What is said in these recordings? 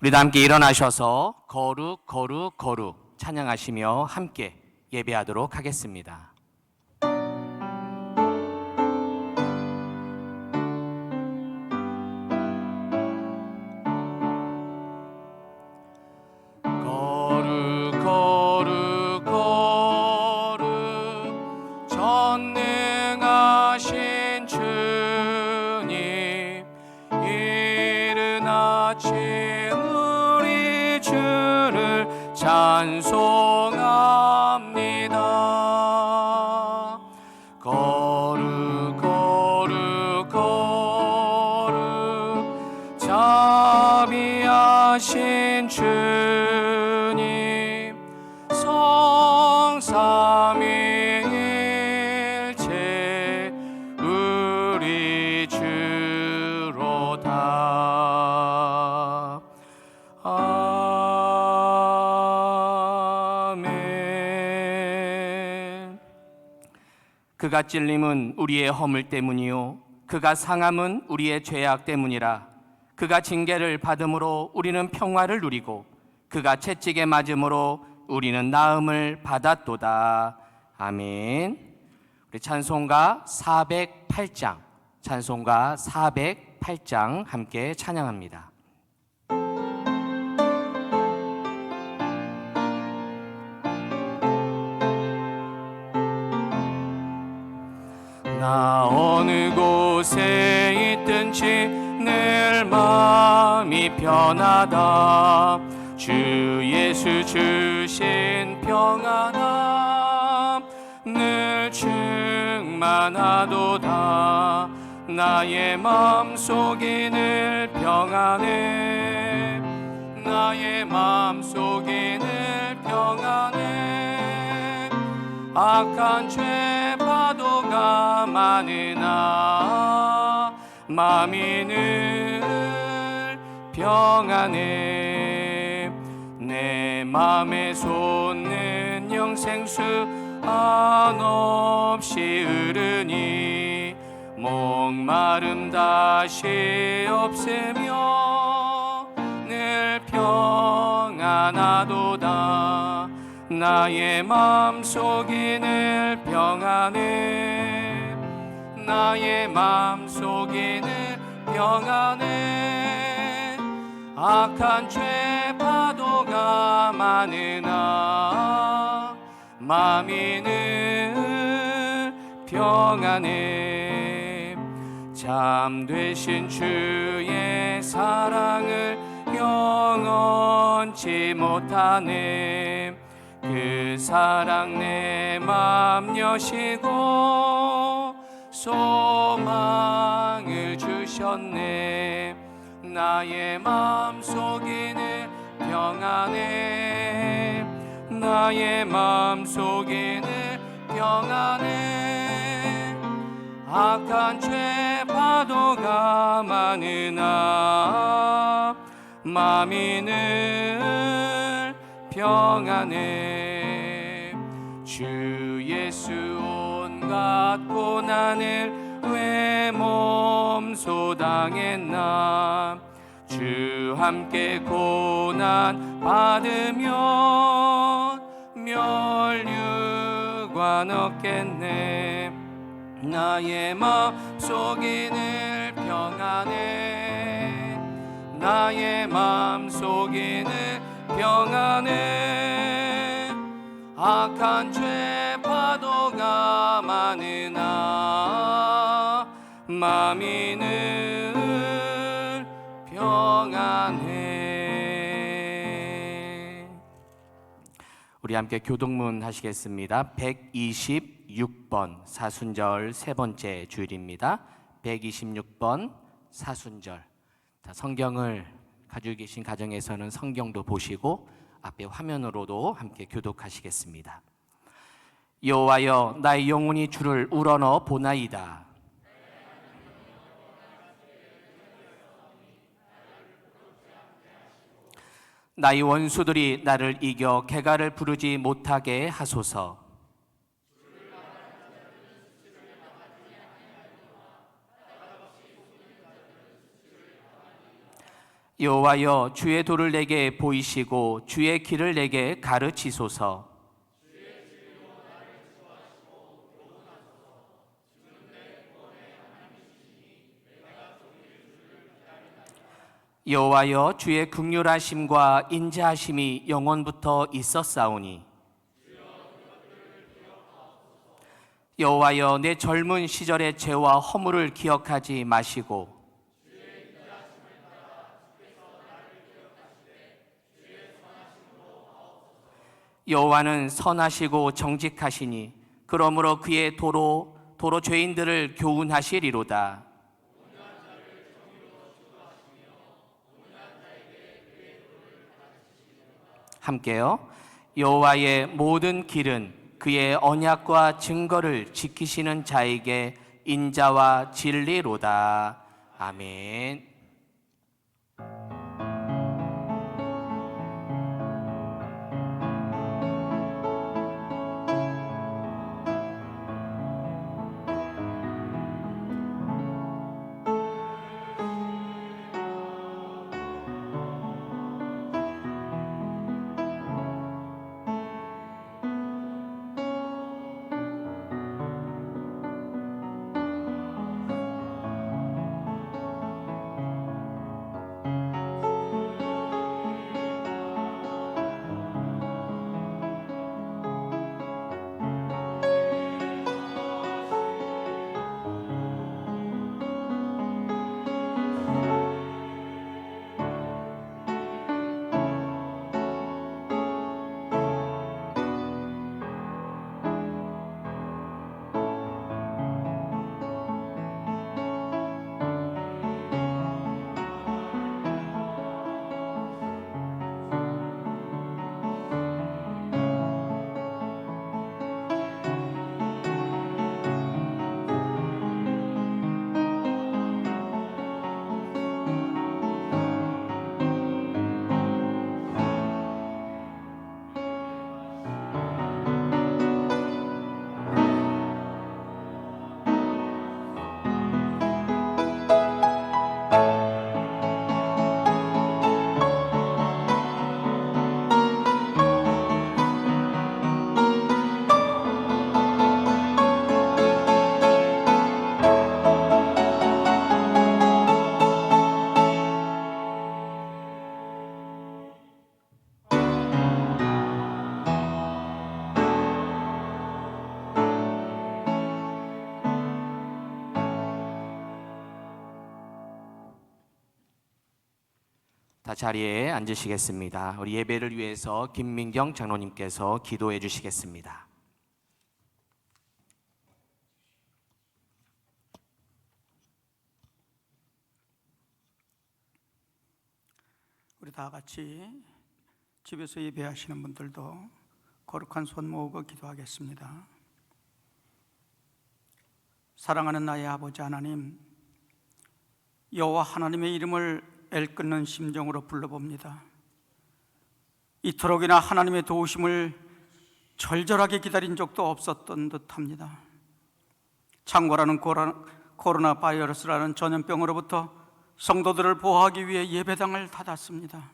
우리도 함께 일어나셔서 거룩 거룩 거룩 찬양하시며 함께 예배하도록 하겠습니다. 거룩 거룩 거룩 전능하신 주님, 이른 아침 우리 주를 찬송합니다. 거룩 거룩 거룩 자비하신 주님, 성삼위일체 우리 주로다. 아멘. 그가 찔림은 우리의 허물 때문이요 그가 상함은 우리의 죄악 때문이라. 그가 징계를 받음으로 우리는 평화를 누리고 그가 채찍에 맞음으로 우리는 나음을 받았도다. 아멘. 우리 찬송가 408장, 찬송가 408장 함께 찬양합니다. 나 어느 곳에 있든지 늘 마음이 편하다. 주 예수 주신 평안함 늘 충만하도다. 나의 마음속이 늘 평안해. 나의 마음속이 늘 평안해. 악한 죄 파도가 많으나 마음이 늘 평안해. 내 마음에 솟는 영생수 한없이 흐르니 목마름 다시 없애며 늘 평안하도다. 나의 마음속이 늘 평안해. 나의 마음속이 늘 평안해. 악한 죄 파도가 많으나 마음이 늘 평안해. 참되신 주의 사랑을 영원치 못하네. 그 사랑 내 맘 여시고 소망을 주셨네. 나의 마음속이 늘 평안해. 나의 마음속이 늘 평안해. 악한 죄 파도가 많으나 마음이 늘 평안해. 주 예수 온갖 고난을 왜 몸소 당했나. 주 함께 고난 받으면 멸류관 얻겠네. 나의 마음속이 늘 평안해. 나의 마음속이 늘 평안해. 악한 죄 파도가 많으나 마음이 늘 평안해. 우리 함께 교독문 하시겠습니다. 126번 사순절 세 번째 주일입니다. 126번 사순절. 성경을 가지고 계신 가정에서는 성경도 보시고 앞에 화면으로도 함께 교독하시겠습니다. 여호와여, 나의 영혼이 주를 우러러 보나이다. 나의 원수들이 나를 이겨 개가를 부르지 못하게 하소서. 여호와여 주의 도를 내게 보이시고 주의 길을 내게 가르치소서. 여호와여 주의 긍휼하심과 인자하심이 영원부터 있었사오니 여호와여 내 젊은 시절의 죄와 허물을 기억하지 마시고 여호와는 선하시고 정직하시니 그러므로 그의 도로 죄인들을 교훈하시리로다. 함께요. 여호와의 모든 길은 그의 언약과 증거를 지키시는 자에게 인자와 진리로다. 아멘. 다 자리에 앉으시겠습니다. 우리 예배를 위해서 김민경 장로님께서 기도해 주시겠습니다. 우리 다 같이 집에서 예배하시는 분들도 거룩한 손 모으고 기도하겠습니다. 사랑하는 나의 아버지 하나님, 여호와 하나님의 이름을 애끓는 심정으로 불러봅니다. 이토록이나 하나님의 도우심을 절절하게 기다린 적도 없었던 듯합니다. 창궐하는 코로나 바이러스라는 전염병으로부터 성도들을 보호하기 위해 예배당을 닫았습니다.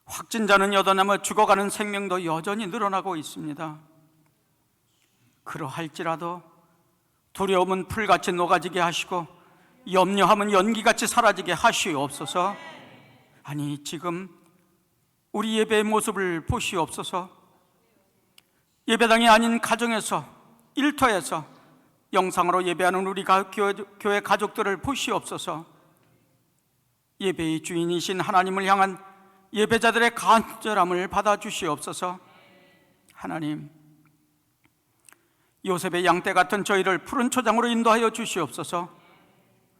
확진자는 여전하며 죽어가는 생명도 여전히 늘어나고 있습니다. 그러할지라도 두려움은 풀같이 녹아지게 하시고 염려함은 연기같이 사라지게 하시옵소서. 아니, 지금 우리 예배의 모습을 보시옵소서. 예배당이 아닌 가정에서, 일터에서 영상으로 예배하는 우리 교회 가족들을 보시옵소서. 예배의 주인이신 하나님을 향한 예배자들의 간절함을 받아주시옵소서. 하나님, 요셉의 양떼 같은 저희를 푸른 초장으로 인도하여 주시옵소서.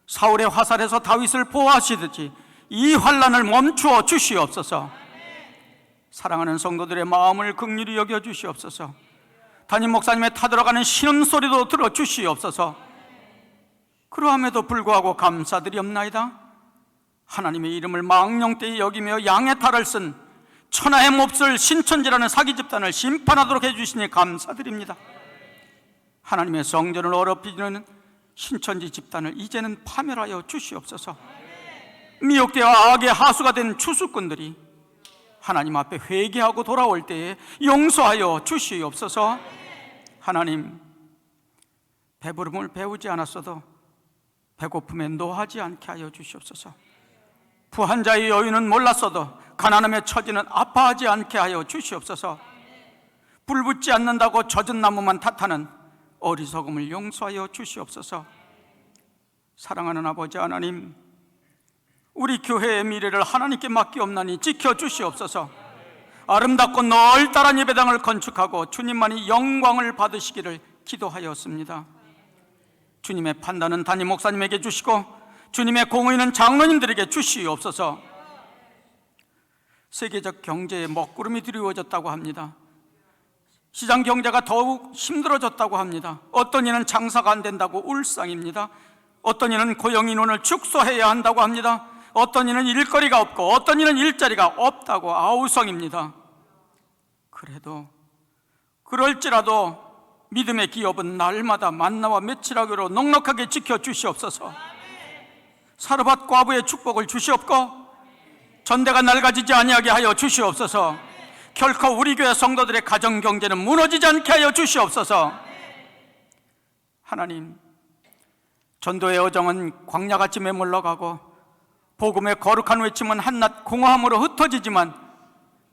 사울의 화살에서 다윗을 보호하시듯이 이 환난을 멈추어 주시옵소서. 사랑하는 성도들의 마음을 긍휼히 여겨 주시옵소서. 담임 목사님의 타들어가는 신음소리도 들어 주시옵소서. 그러함에도 불구하고 감사드리옵나이다. 하나님의 이름을 망령되이 여기며 양의 탈을 쓴 천하의 몹쓸 신천지라는 사기 집단을 심판하도록 해주시니 감사드립니다. 하나님의 성전을 어렵히는 신천지 집단을 이제는 파멸하여 주시옵소서. 미혹되어 악의 하수가 된 추수꾼들이 하나님 앞에 회개하고 돌아올 때에 용서하여 주시옵소서. 하나님, 배부름을 배우지 않았어도 배고픔에 노하지 않게 하여 주시옵소서. 부한 자의 여유는 몰랐어도 가난함에 처지는 아파하지 않게 하여 주시옵소서. 불붙지 않는다고 젖은 나무만 탓하는 어리석음을 용서하여 주시옵소서. 사랑하는 아버지 하나님, 우리 교회의 미래를 하나님께 맡기옵나니 지켜주시옵소서. 아름답고 널따란 예배당을 건축하고 주님만이 영광을 받으시기를 기도하였습니다. 주님의 판단은 담임 목사님에게 주시고 주님의 공의는 장로님들에게 주시옵소서. 세계적 경제의 먹구름이 드리워졌다고 합니다. 시장 경제가 더욱 힘들어졌다고 합니다. 어떤 이는 장사가 안 된다고 울상입니다. 어떤 이는 고용 인원을 축소해야 한다고 합니다. 어떤 이는 일거리가 없고 어떤 이는 일자리가 없다고 아우성입니다. 그래도 그럴지라도 믿음의 기업은 날마다 만나와 맺히라기로 넉넉하게 지켜주시옵소서. 사르밧 과부의 축복을 주시옵고 전대가 낡아지지 아니하게 하여 주시옵소서. 결코 우리 교회 성도들의 가정 경제는 무너지지 않게 하여 주시옵소서. 하나님, 전도의 여정은 광야같이 메물러가고 복음의 거룩한 외침은 한낱 공허함으로 흩어지지만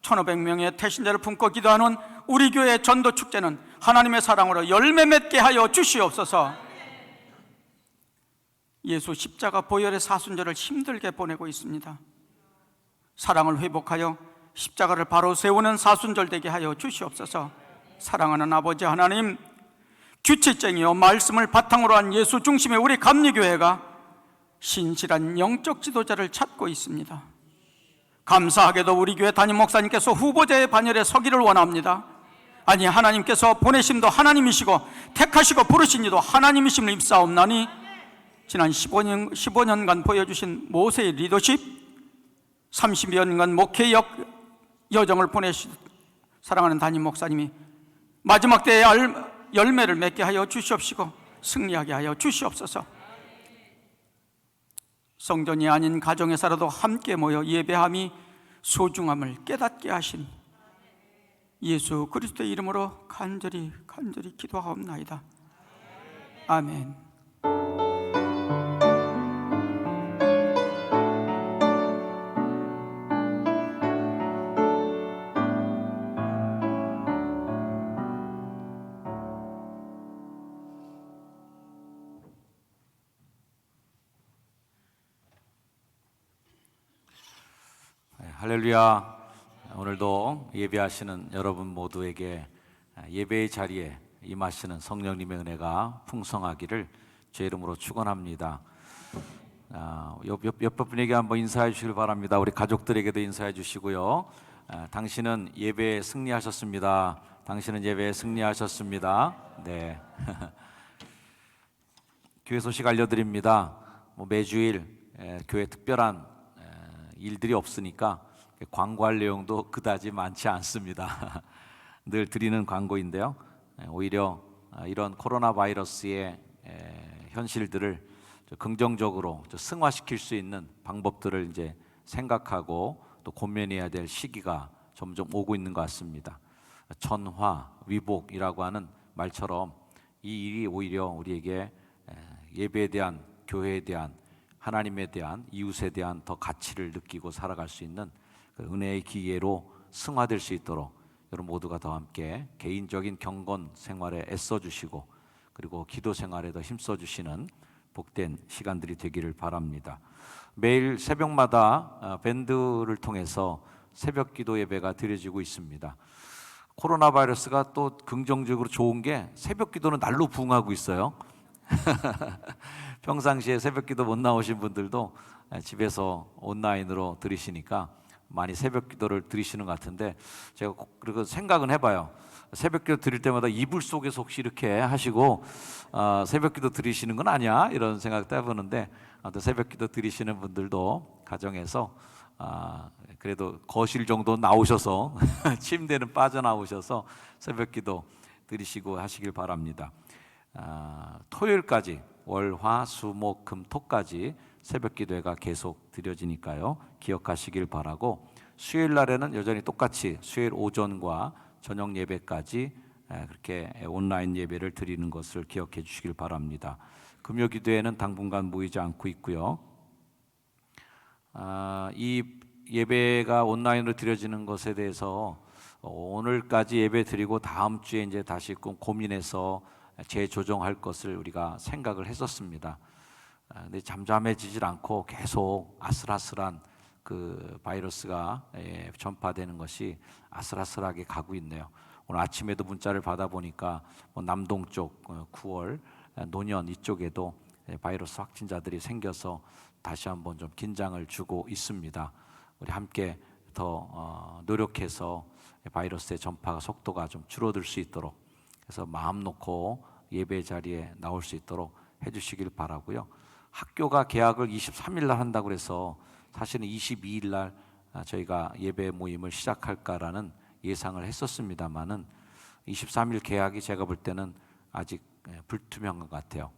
1500명의 태신자를 품고 기도하는 우리 교회의 전도 축제는 하나님의 사랑으로 열매 맺게 하여 주시옵소서. 예수 십자가 보혈의 사순절을 힘들게 보내고 있습니다. 사랑을 회복하여 십자가를 바로 세우는 사순절 되게 하여 주시옵소서. 사랑하는 아버지 하나님, 규칙쟁이요 말씀을 바탕으로 한 예수 중심의 우리 감리교회가 신실한 영적 지도자를 찾고 있습니다. 감사하게도 우리 교회 담임 목사님께서 후보자의 반열에 서기를 원합니다. 아니, 하나님께서 보내심도 하나님이시고 택하시고 부르신 이도 하나님이심을 입사옵나니 지난 15년간 보여주신 모세의 리더십, 30여 년간 목회 여정을 보내신 사랑하는 담임 목사님이 마지막 때에 열매를 맺게 하여 주시옵시고 승리하게 하여 주시옵소서. 성전이 아닌 가정에서라도 함께 모여 예배함이 소중함을 깨닫게 하신 예수 그리스도의 이름으로 간절히 기도하옵나이다. 아멘. 할렐루야. 오늘도 예배하시는 여러분 모두에게 예배의 자리에 임하시는 성령님의 은혜가 풍성하기를 제 이름으로 축원합니다. 옆 분에게 한번 인사해 주시길 바랍니다. 우리 가족들에게도 인사해 주시고요. 당신은 예배에 승리하셨습니다. 당신은 예배에 승리하셨습니다. 네. 교회 소식 알려드립니다. 매주일 교회 특별한 일들이 없으니까 광고할 내용도 그다지 많지 않습니다. 늘 드리는 광고인데요. 오히려 이런 코로나 바이러스의 현실들을 긍정적으로 승화시킬 수 있는 방법들을 이제 생각하고 또 고민해야 될 시기가 점점 오고 있는 것 같습니다. 전화, 위복이라고 하는 말처럼 이 일이 오히려 우리에게 예배에 대한, 교회에 대한, 하나님에 대한, 이웃에 대한 더 가치를 느끼고 살아갈 수 있는 그 은혜의 기회로 승화될 수 있도록 여러분 모두가 더 함께 개인적인 경건 생활에 애써주시고 그리고 기도 생활에 더 힘써주시는 복된 시간들이 되기를 바랍니다. 매일 새벽마다 밴드를 통해서 새벽 기도 예배가 드려지고 있습니다. 코로나 바이러스가 또 긍정적으로 좋은 게 새벽 기도는 날로 부흥하고 있어요. 평상시에 새벽 기도 못 나오신 분들도 집에서 온라인으로 들으시니까 많이 새벽 기도를 들으시는 것 같은데, 제가 그리고 생각은 해봐요. 새벽 기도 드릴 때마다 이불 속에서 혹시 이렇게 하시고 새벽 기도 드리시는 건 아니야? 이런 생각도 해보는데, 아무튼 새벽 기도 드리시는 분들도 가정에서 그래도 거실 정도 나오셔서 침대는 빠져나오셔서 새벽 기도 드리시고 하시길 바랍니다. 토요일까지 월, 화, 수, 목, 금, 토까지 새벽 기도회가 계속 드려지니까요. 기억하시길 바라고, 수요일 날에는 여전히 똑같이 수요일 오전과 저녁 예배까지 그렇게 온라인 예배를 드리는 것을 기억해 주시길 바랍니다. 금요 기도회는 당분간 모이지 않고 있고요. 이 예배가 온라인으로 드려지는 것에 대해서 오늘까지 예배 드리고 다음 주에 이제 다시 고민해서 재조정할 것을 우리가 생각을 했었습니다. 근데 잠잠해지질 않고 계속 아슬아슬한 그 바이러스가 전파되는 것이 아슬아슬하게 가고 있네요. 오늘 아침에도 문자를 받아보니까 남동 쪽 9월 노년 이쪽에도 바이러스 확진자들이 생겨서 다시 한번 좀 긴장을 주고 있습니다. 우리 함께 더 노력해서 바이러스의 전파 속도가 좀 줄어들 수 있도록, 그래서 마음 놓고 예배 자리에 나올 수 있도록 해주시길 바라고요. 학교가 개학을 23일 날 한다고 해서 사실은 22일 날 저희가 예배 모임을 시작할까라는 예상을 했었습니다만은 23일 개학이 제가 볼 때는 아직 불투명한 것 같아요.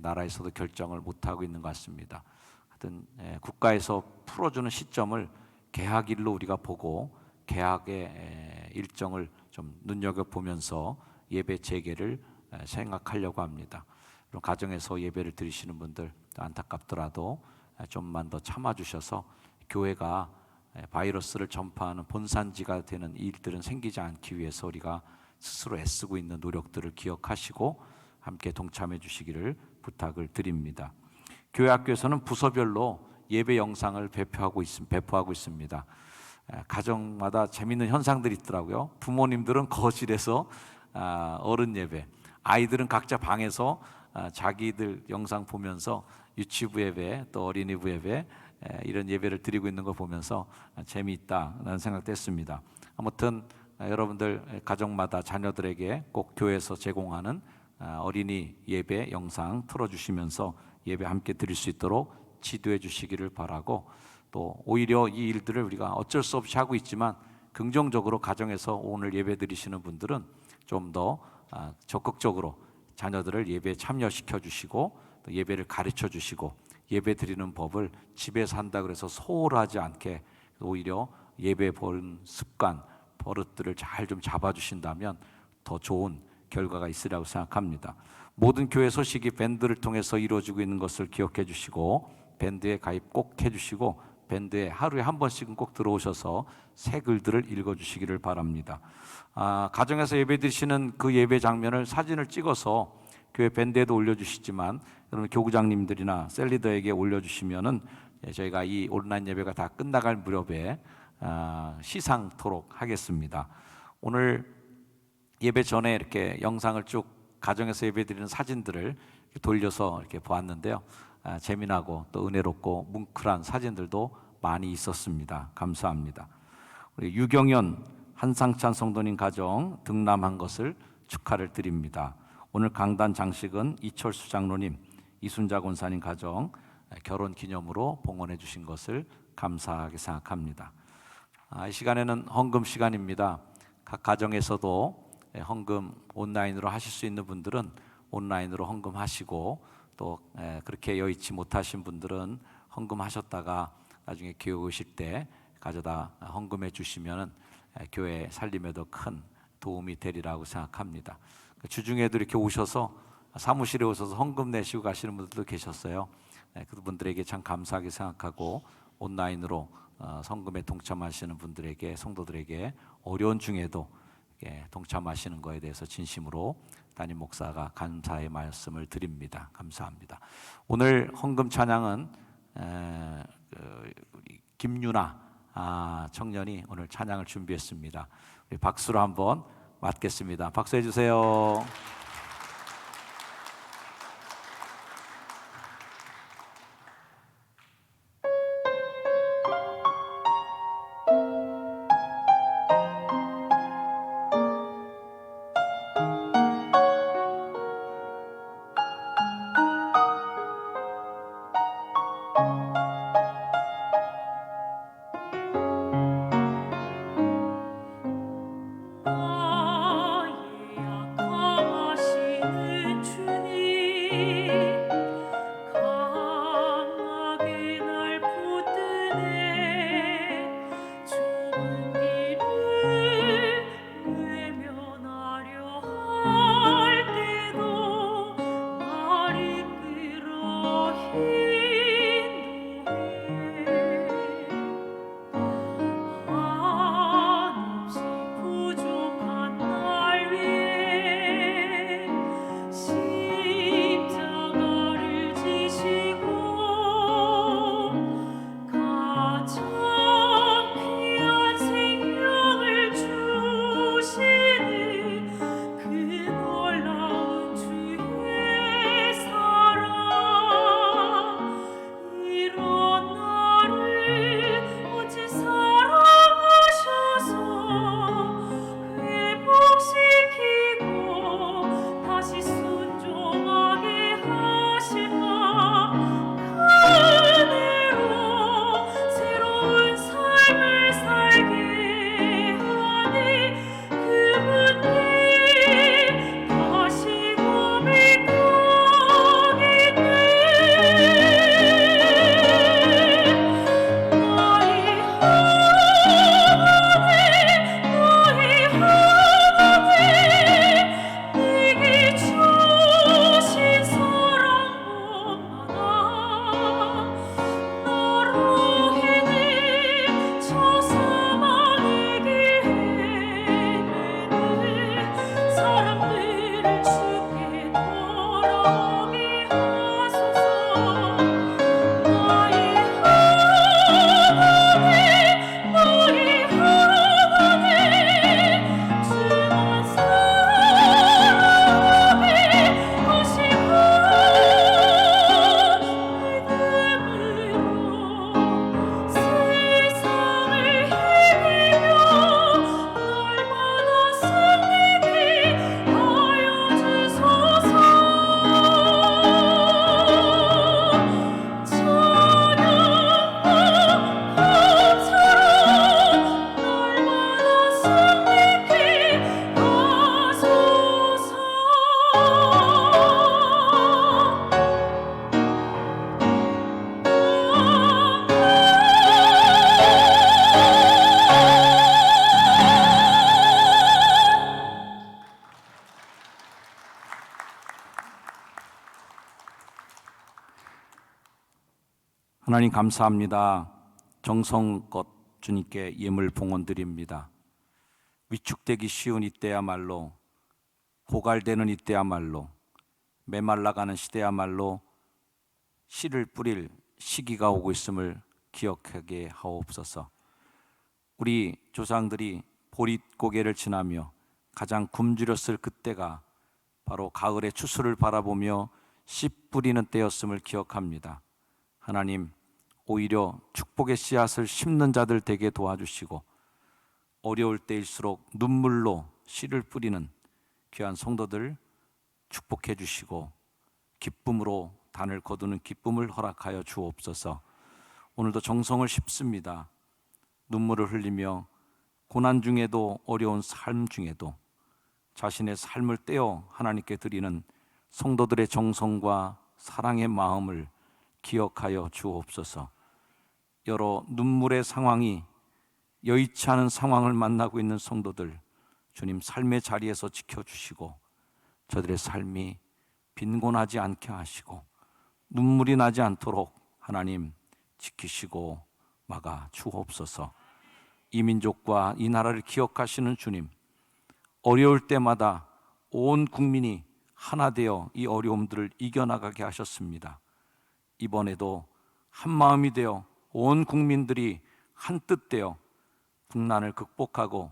나라에서도 결정을 못하고 있는 것 같습니다. 하여튼 국가에서 풀어주는 시점을 개학일로 우리가 보고 개학의 일정을 좀 눈여겨보면서 예배 재개를 생각하려고 합니다. 그럼 가정에서 예배를 드리시는 분들 안타깝더라도 좀만 더 참아주셔서 교회가 바이러스를 전파하는 본산지가 되는 일들은 생기지 않기 위해서 우리가 스스로 애쓰고 있는 노력들을 기억하시고 함께 동참해 주시기를 부탁을 드립니다. 교회 학교에서는 부서별로 예배 영상을 배포하고 있습니다. 가정마다 재미있는 현상들이 있더라고요. 부모님들은 거실에서 어른 예배, 아이들은 각자 방에서 자기들 영상 보면서 유치부 예배 또 어린이부 예배 이런 예배를 드리고 있는 걸 보면서 재미있다라는 생각도 했습니다. 아무튼 여러분들 가정마다 자녀들에게 꼭 교회에서 제공하는 어린이 예배 영상 틀어주시면서 예배 함께 드릴 수 있도록 지도해 주시기를 바라고, 또 오히려 이 일들을 우리가 어쩔 수 없이 하고 있지만 긍정적으로 가정에서 오늘 예배 드리시는 분들은 좀 더 적극적으로 자녀들을 예배에 참여시켜 주시고 또 예배를 가르쳐 주시고 예배 드리는 법을 집에서 한다 그래서 소홀하지 않게 오히려 예배 보는 습관, 버릇들을 잘 좀 잡아주신다면 더 좋은 결과가 있으리라고 생각합니다. 모든 교회 소식이 밴드를 통해서 이루어지고 있는 것을 기억해 주시고 밴드에 가입 꼭 해주시고 밴드에 하루에 한 번씩은 꼭 들어오셔서 새 글들을 읽어주시기를 바랍니다. 가정에서 예배 드리시는 그 예배 장면을 사진을 찍어서 교회 밴드에도 올려주시지만 여러분 교구장님들이나 셀리더에게 올려주시면은 저희가 이 온라인 예배가 다 끝나갈 무렵에 시상토록 하겠습니다. 오늘 예배 전에 이렇게 영상을 쭉 가정에서 예배 드리는 사진들을 돌려서 이렇게 보았는데요. 재미나고 또 은혜롭고 뭉클한 사진들도 많이 있었습니다. 감사합니다. 우리 유경연 한상찬 성도님 가정 등남한 것을 축하를 드립니다. 오늘 강단 장식은 이철수 장로님, 이순자 권사님 가정 결혼 기념으로 봉헌해 주신 것을 감사하게 생각합니다. 이 시간에는 헌금 시간입니다. 각 가정에서도 헌금 온라인으로 하실 수 있는 분들은 온라인으로 헌금하시고 또 그렇게 여의치 못하신 분들은 헌금하셨다가 나중에 교회 오실 때 가져다 헌금해 주시면 교회 살림에도 큰 도움이 되리라고 생각합니다. 주중에도 이렇게 오셔서 사무실에 오셔서 헌금 내시고 가시는 분들도 계셨어요. 그분들에게 참 감사하게 생각하고 온라인으로 헌금에 동참하시는 분들에게, 성도들에게 어려운 중에도 동참하시는 것에 대해서 진심으로 담임 목사가 감사의 말씀을 드립니다. 감사합니다. 오늘 헌금 찬양은 김유나 청년이 오늘 찬양을 준비했습니다. 우리 박수로 한번 맞겠습니다. 박수해 주세요. 나의 약함하신 하나님 감사합니다. 정성껏 주님께 예물 봉헌 드립니다. 위축되기 쉬운 이때야말로, 고갈되는 이때야말로, 메말라가는 시대야말로 씨를 뿌릴 시기가 오고 있음을 기억하게 하옵소서. 우리 조상들이 보릿고개를 지나며 가장 굶주렸을 그때가 바로 가을의 추수를 바라보며 씨 뿌리는 때였음을 기억합니다. 하나님, 오히려 축복의 씨앗을 심는 자들 되게 도와주시고 어려울 때일수록 눈물로 씨를 뿌리는 귀한 성도들 축복해 주시고 기쁨으로 단을 거두는 기쁨을 허락하여 주옵소서. 오늘도 정성을 씹습니다. 눈물을 흘리며 고난 중에도, 어려운 삶 중에도 자신의 삶을 떼어 하나님께 드리는 성도들의 정성과 사랑의 마음을 기억하여 주옵소서. 여러 눈물의 상황이 여의치 않은 상황을 만나고 있는 성도들, 주님 삶의 자리에서 지켜주시고 저들의 삶이 빈곤하지 않게 하시고 눈물이 나지 않도록 하나님 지키시고 막아 주옵소서. 이 민족과 이 나라를 기억하시는 주님, 어려울 때마다 온 국민이 하나 되어 이 어려움들을 이겨나가게 하셨습니다. 이번에도 한 마음이 되어 온 국민들이 한뜻 되어 국난을 극복하고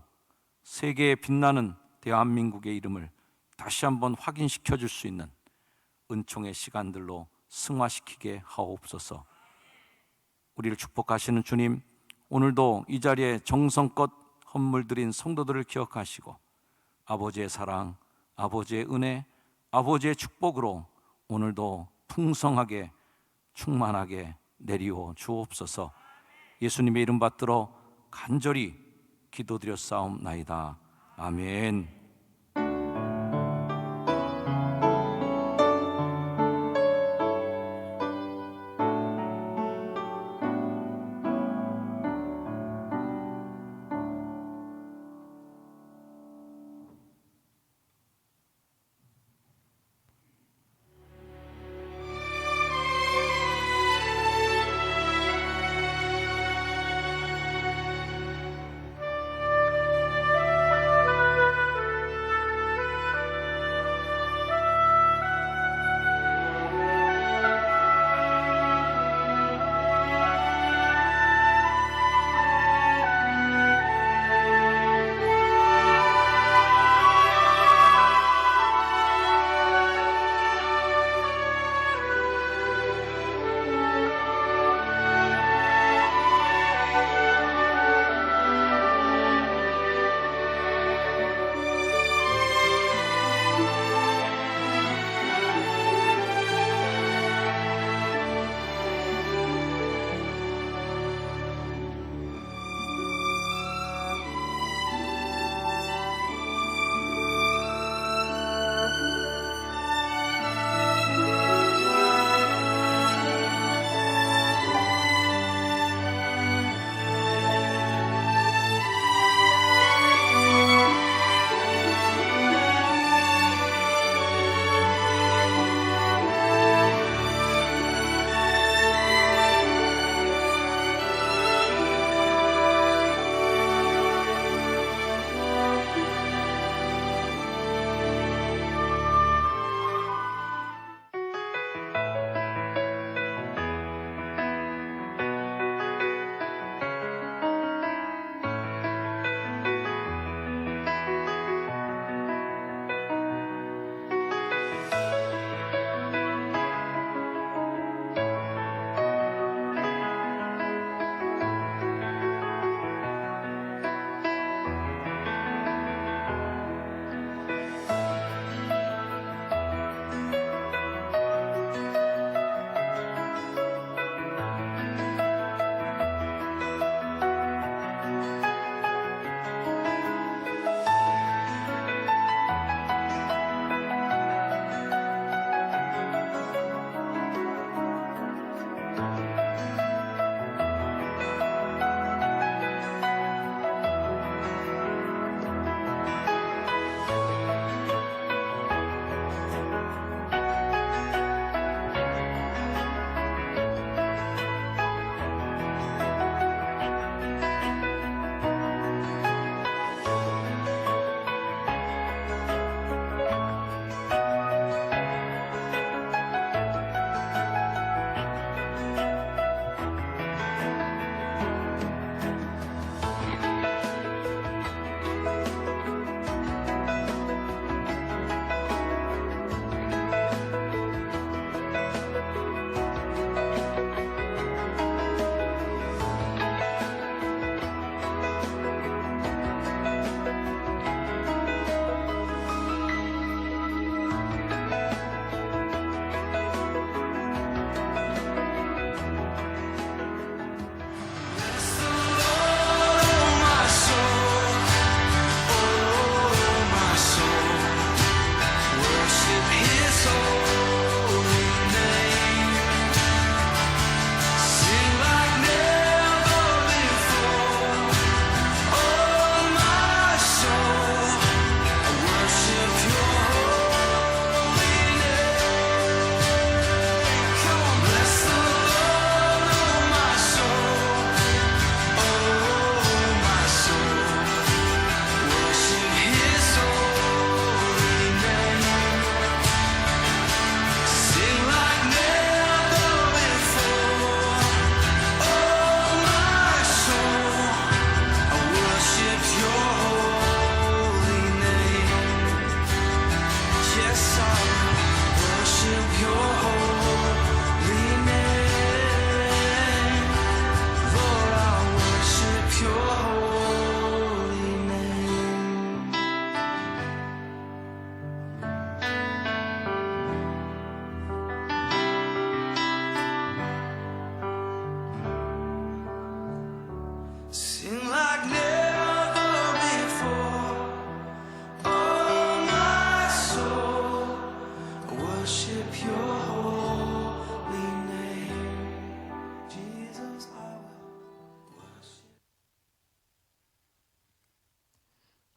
세계에 빛나는 대한민국의 이름을 다시 한번 확인시켜 줄 수 있는 은총의 시간들로 승화시키게 하옵소서. 우리를 축복하시는 주님, 오늘도 이 자리에 정성껏 헌물 드린 성도들을 기억하시고 아버지의 사랑, 아버지의 은혜, 아버지의 축복으로 오늘도 풍성하게 충만하게 내리오 주옵소서. 예수님의 이름 받들어 간절히 기도드렸사옵나이다. 아멘.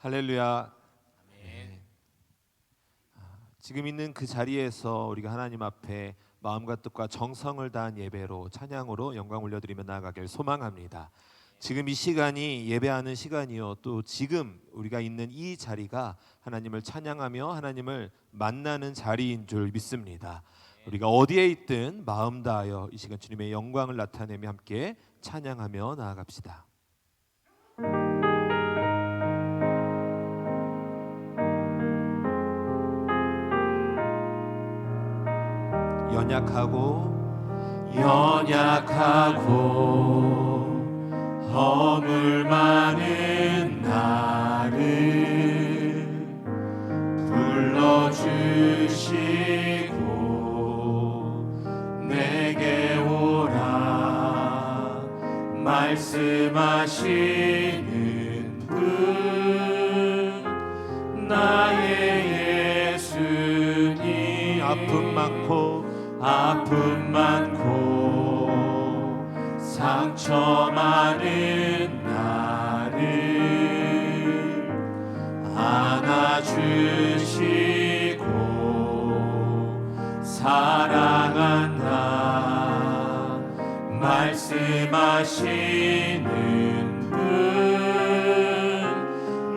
할렐루야. 네. 지금 있는 그 자리에서 우리가 하나님 앞에 마음과 뜻과 정성을 다한 예배로 찬양으로 영광 올려드리며 나아가길 소망합니다. 지금 이 시간이 예배하는 시간이요, 또 지금 우리가 있는 이 자리가 하나님을 찬양하며 하나님을 만나는 자리인 줄 믿습니다. 우리가 어디에 있든 마음 다하여 이 시간 주님의 영광을 나타내며 함께 찬양하며 나아갑시다. 연약하고 허물 많은 나를 불러주시고 내게 오라 말씀하시는 분 나의 예수님. 아픔 많고 상처 많은 나를 안아주시고 사랑한다 말씀하시는 분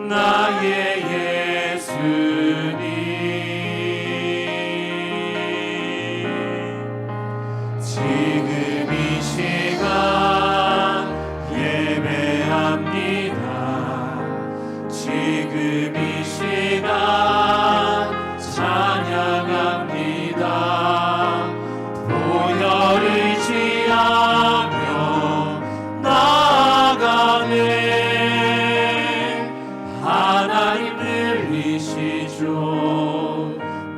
나의 예수님. 지금 이 시간 예배합니다. 지금 이 시간 찬양합니다. 보혈 의지하며 나아가네. 하나님 들리시죠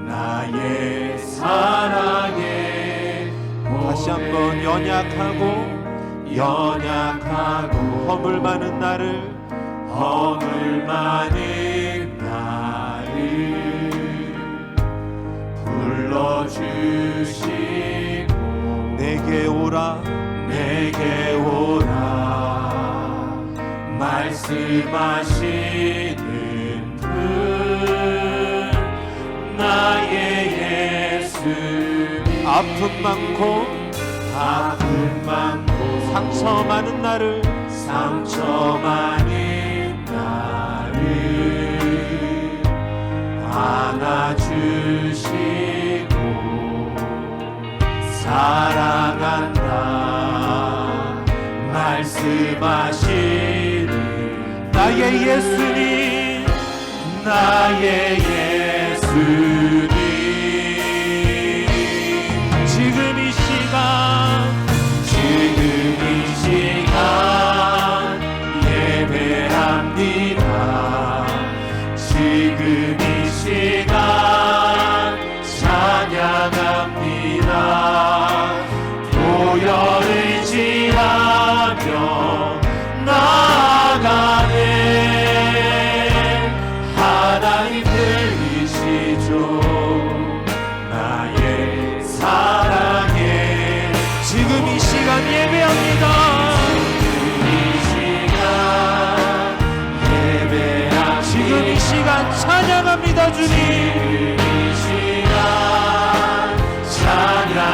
나의 사랑에. 다시 한번 연약하고 허물 많은 나를 불러주시고 내게 오라 말씀하시는 분 나의 예수님. 아픔 많고 상처 많은 나를 안아주시고 사랑한다 말씀하시는 나의 예수님. 지금 이 시간 예배합니다. 지금 이 시간 찬양합니다. 보혈 의지하며 나아가네. 하나님 들리시죠 나의 사랑에. 지금 이 시간 예배합니다. 지금 이 시간 찬양합니다. 주님 이 시간 찬양합니다.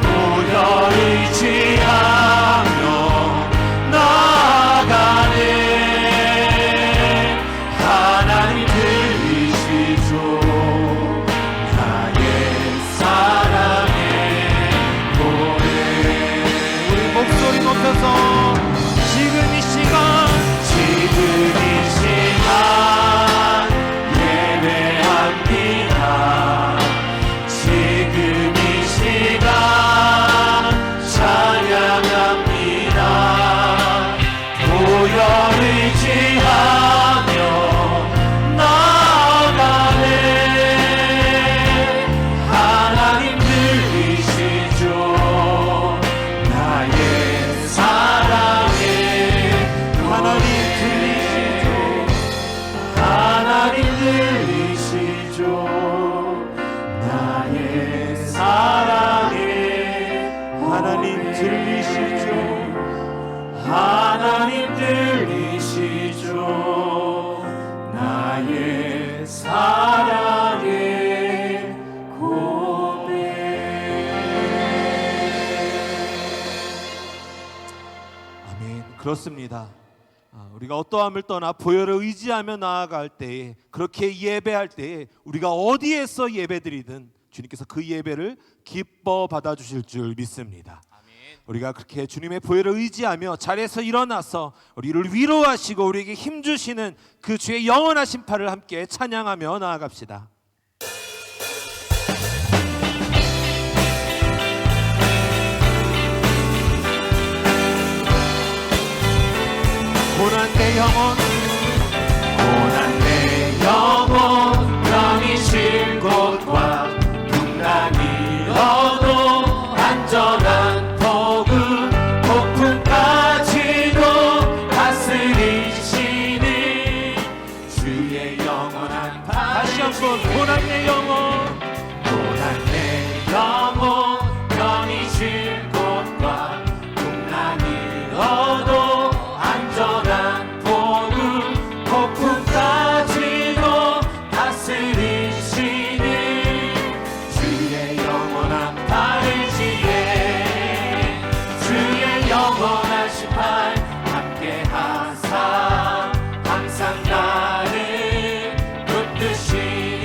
보혈 의지하며 나아가네. 하나님 들리시죠 나의 사랑의 노래. 우리 목소리 높여서 지금 이 시간 그렇습니다. 우리가 어떠함을 떠나 보혈을 의지하며 나아갈 때에, 그렇게 예배할 때에 우리가 어디에서 예배드리든 주님께서 그 예배를 기뻐 받아주실 줄 믿습니다. 우리가 그렇게 주님의 보혈을 의지하며 자리에서 일어나서 우리를 위로하시고 우리에게 힘주시는 그 주의 영원하신 팔을 함께 찬양하며 나아갑시다. 고난 내 영혼, 고난 내 영혼, 병이 쉴 곳과 풍랑이 어도 안전한 복음, 폭풍까지도 다스리시는 주의 영원한 발. 다시 한번 고난 내 영혼, 고난 내 영혼, 병이 쉴 곳과 풍랑이 어도 안전한 복음, 폭풍까지도 다스리시는 주의 영원한 팔을 지에 주의 영원하신 팔 함께 하사 항상 나를 붙드시니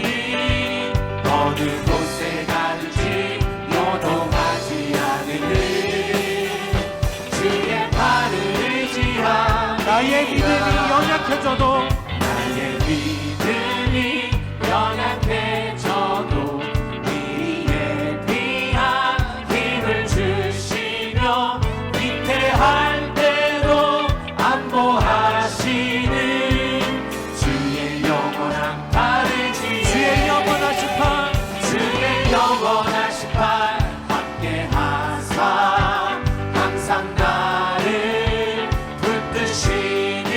어느 곳에 가든지 요동하지 않으는 주의 팔을 의지하. 나의 믿음이 연약해져도, 나의 믿음이 연약해져도 미리에 비한 힘을 주시며 위태할 때도 안보하시는 주의 영원한 팔을 지에 주의 영원하신 팔, 주의 영원하신 팔 함께 하사 항상 나를 붙드시니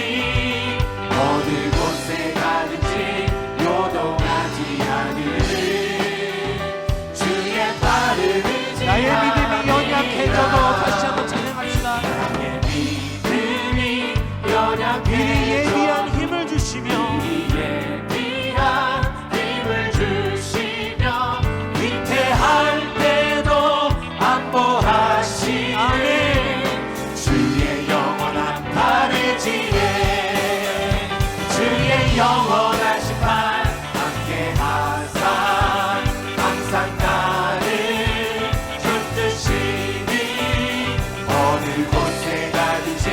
어느 곳에 가든지 요동하지 않으는 주의 팔을 의지하니. 나의 믿음이 연약해져도 다시 한번 찬양합시다. 나의 믿음이 연약해져도 미리 예비한 힘을 주시며 미리 예비한 힘을 주시며 위태할 때도 안보하시는 주의 영원한 팔을 지에 주의 영원하신 팔 함께 하사 항상 나를 붙드시니 어느 곳에 가든지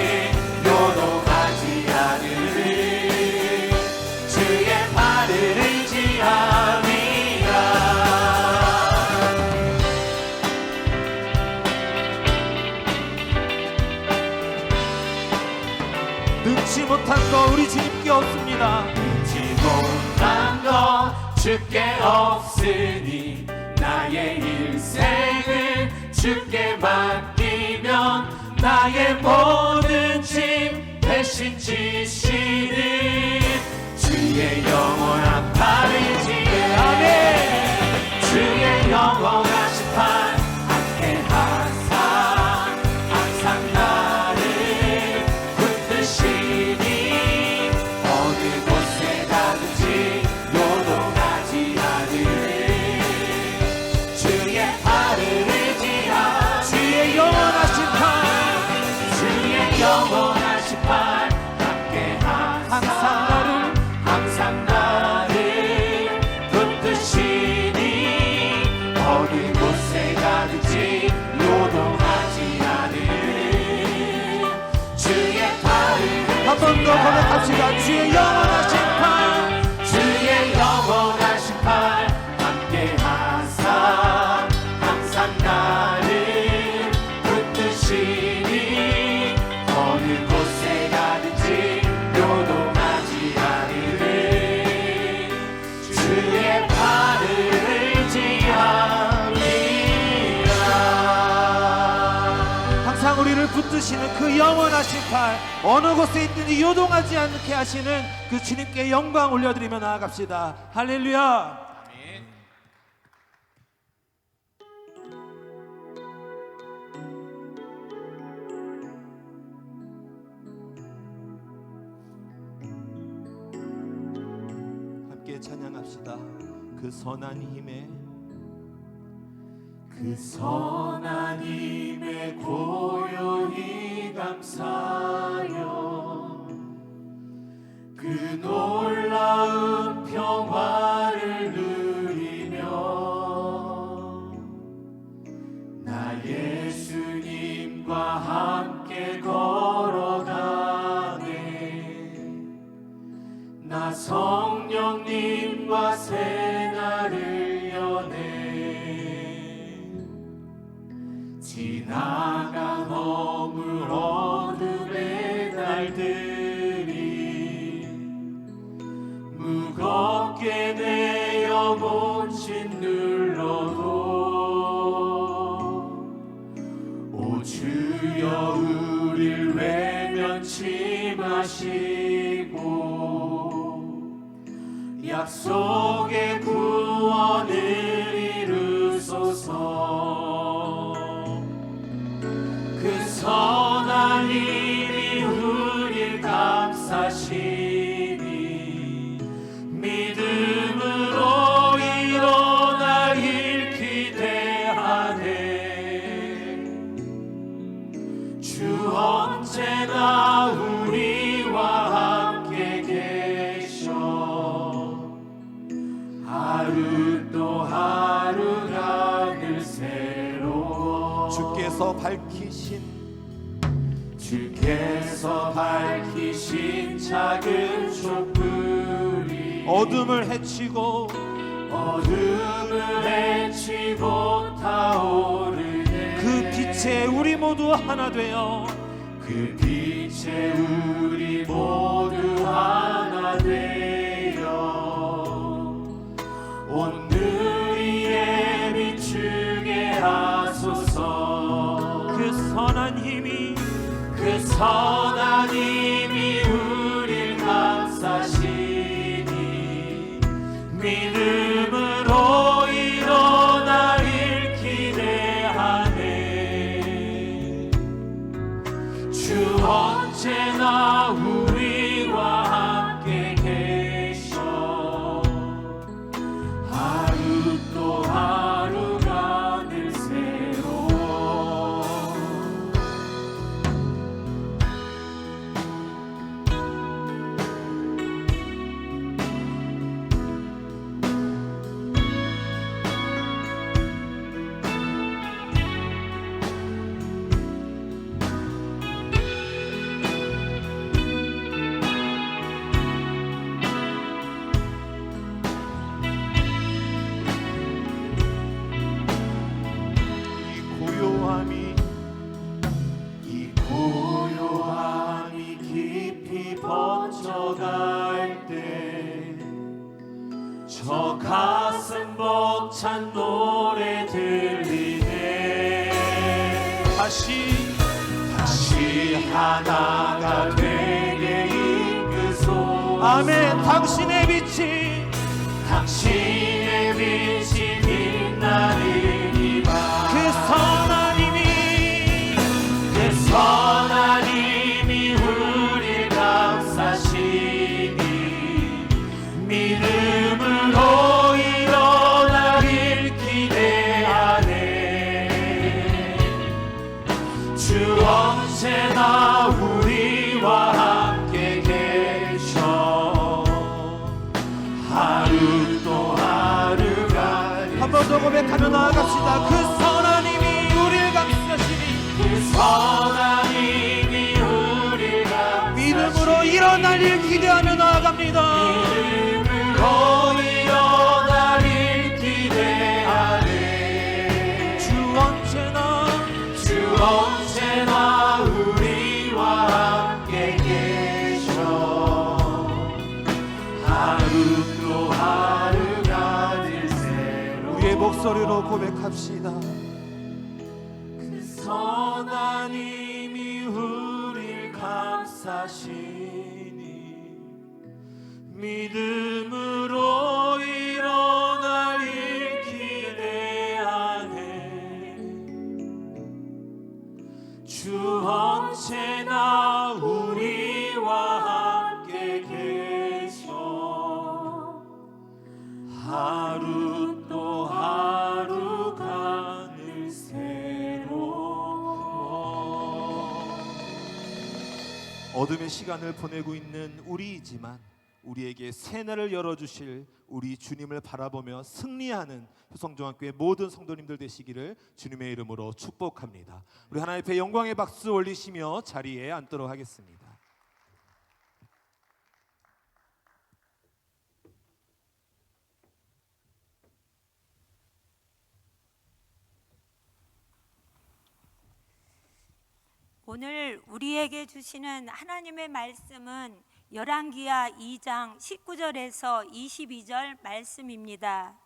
요동하지 않으는 주의 팔을 의지함이라. 능치 못한 거 우리 주님께 없습니다. 능치 못한 거 주께 없으니 나의 일생을 주께 맡기면 나의 모든 짐 대신 지시는 주의 영원한 팔을 지에. 아멘. 주의 영원하신 팔 함께 하사 항상 나를 붙드시니 어느 곳에 가든지 요동하지 않으는 주의 팔을 의지하. 주의 영원하신 팔, 주의 영원하신 팔 함께 하사 항상 나를 붙드시니 어느 곳에 가든지 요동하지 않으는 주의 팔을. 한 번 더 고백합시다. 주의 영원하신 팔, 주의 영원하신 팔 함께 하사 항상 나를 붙드시니 어느 곳에 가든지 요동하지 않으는 주의 팔을 의지함이라. 항상 우리를 붙드시는 그 영원하신 팔, 어느 곳에 있든지 요동하지 않게 하시는 그 주님께 영광 올려드리며 나아갑시다. 할렐루야. 함께 찬양합시다. 그 선한 힘에, 그 그 선한 힘에 고요히 감사하여 그 놀라운 평화를 누리며 나 예수님과 함께 걸어가네. 나 성령님과 새날을 여네. 지나간 허물 어둠의 날들이 무겁게 내 영혼 짓눌러도 오 주여 우릴 외면치 마시고 약속의 구원을 이루소서. 그 선한 힘이 우릴 감싸시니 믿음으로 일어나길 기대하네. 주 언제나 우리와 함께 계셔. 하루 또 하루가 늘 새로워. 주께서 밝히신 작은 촛불이 어둠을 헤치고 타오르네. 그 빛에 우리 모두 하나 되어 그 빛에 우리 모두 하나 되어 온누리에 비추게 하소서. 그 선한 힘이 우릴 감싸시니 믿음으로 일어나길 기대하네. 주 언제나 우리와 함께 계셔. 하루 또 하루가 늘 새로워. 이 고요함이 깊이 번져갈 때 저 가슴 벅찬 노래 들리네. 다시 하나가 되게 이끄소. 아멘. 당신의 빛이 빛나리니라. 그 선한 힘이 우릴 감싸시니 믿음으로 일어나길 기대하네. 주 언제나 우리와 함께 계셔. 하루 또 하루가 한 번 더 고백하며 나아갑시다. 그 선한 힘이 우릴 감싸시니 그 선한 힘이 우릴 감싸시니 믿음으로 일어날 일 기대하며 나아갑니다. 믿음으로 일어나길 기대하네. 주 언제나 우리와 함께 계셔. 하루 또 하루가 늘 새로워. 우리의 목소리로 고백합시다. 그 선한 힘이 우릴 감싸시니 믿음으로 일어날 일 기대하네. 주 언제나 우리와 함께 계셔. 하루 또 하루가 늘 어둠의 시간을 보내고 있는 우리이지만 우리에게 새날을 열어주실 우리 주님을 바라보며 승리하는 효성중학교의 모든 성도님들 되시기를 주님의 이름으로 축복합니다. 우리 하나님 앞에 영광의 박수 올리시며 자리에 앉도록 하겠습니다. 오늘 우리에게 주시는 하나님의 말씀은 열왕기하 2장 19절에서 22절 말씀입니다.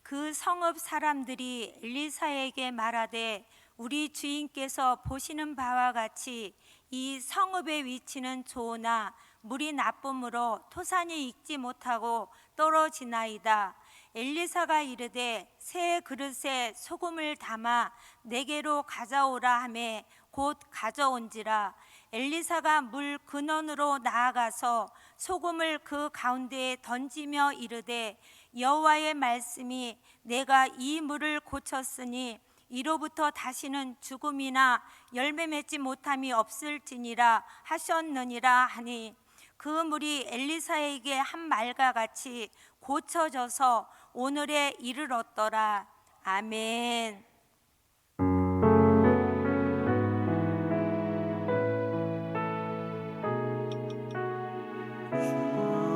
그 성읍 사람들이 엘리사에게 말하되 우리 주인께서 보시는 바와 같이 이 성읍의 위치는 좋으나 물이 나쁨으로 토산이 익지 못하고 떨어지나이다. 엘리사가 이르되 새 그릇에 소금을 담아 내게로 가져오라 하매 곧 가져온지라. 엘리사가 물 근원으로 나아가서 소금을 그 가운데에 던지며 이르되 여호와의 말씀이 내가 이 물을 고쳤으니 이로부터 다시는 죽음이나 열매 맺지 못함이 없을지니라 하셨느니라 하니 그 물이 엘리사에게 한 말과 같이 고쳐져서 오늘에 이르렀더라. 아멘.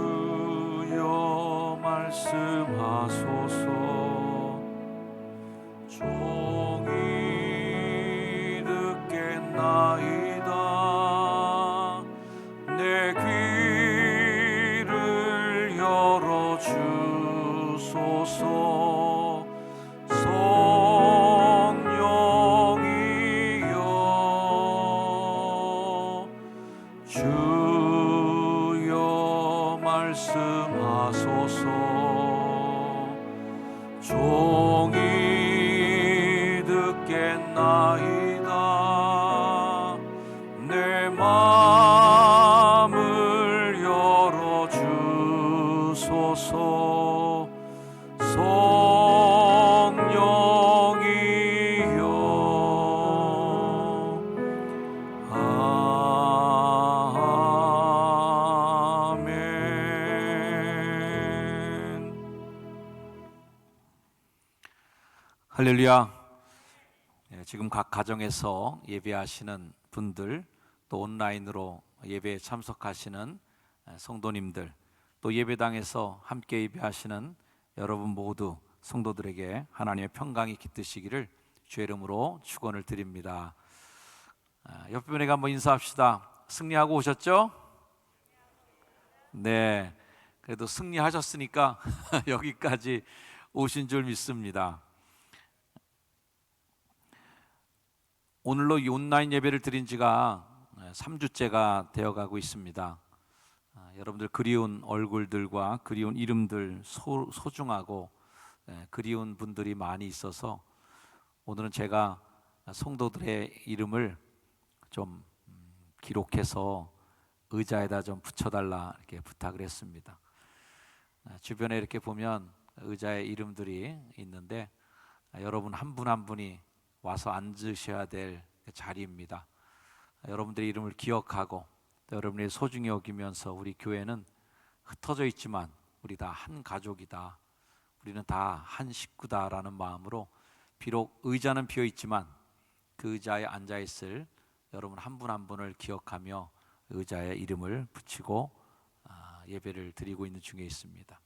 주여 말씀하소서. 종이 듣겠나이다. 내 귀를 열어 주소서. 성령이여 주여 말씀하소서. 종이 듣겠나이다. 내 마음을 열어 주소서. 성령이여 아멘. 할렐루야. 지금 각 가정에서 예배하시는 분들, 또 온라인으로 예배에 참석하시는 성도님들, 또 예배당에서 함께 예배하시는 여러분 모두 성도들에게 하나님의 평강이 깃드시기를 주의 이름으로 축원을 드립니다. 옆에 분에게 한번 인사합시다. 승리하고 오셨죠? 네, 그래도 승리하셨으니까 여기까지 오신 줄 믿습니다. 오늘로 이 온라인 예배를 드린 지가 3주째가 되어가고 있습니다. 여러분들 그리운 얼굴들과 그리운 이름들, 소중하고 그리운 분들이 많이 있어서 오늘은 제가 성도들의 이름을 좀 기록해서 의자에다 좀 붙여달라 이렇게 부탁을 했습니다. 주변에 이렇게 보면 의자에 이름들이 있는데 여러분 한 분 한 분이 와서 앉으셔야 될 자리입니다. 여러분들의 이름을 기억하고 또 여러분이 소중히 여기면서 우리 교회는 흩어져 있지만 우리 다 한 가족이다, 우리는 다 한 식구다라는 마음으로 비록 의자는 비어 있지만 그 의자에 앉아 있을 여러분 한 분 한 분을 기억하며 의자에 이름을 붙이고 예배를 드리고 있는 중에 있습니다.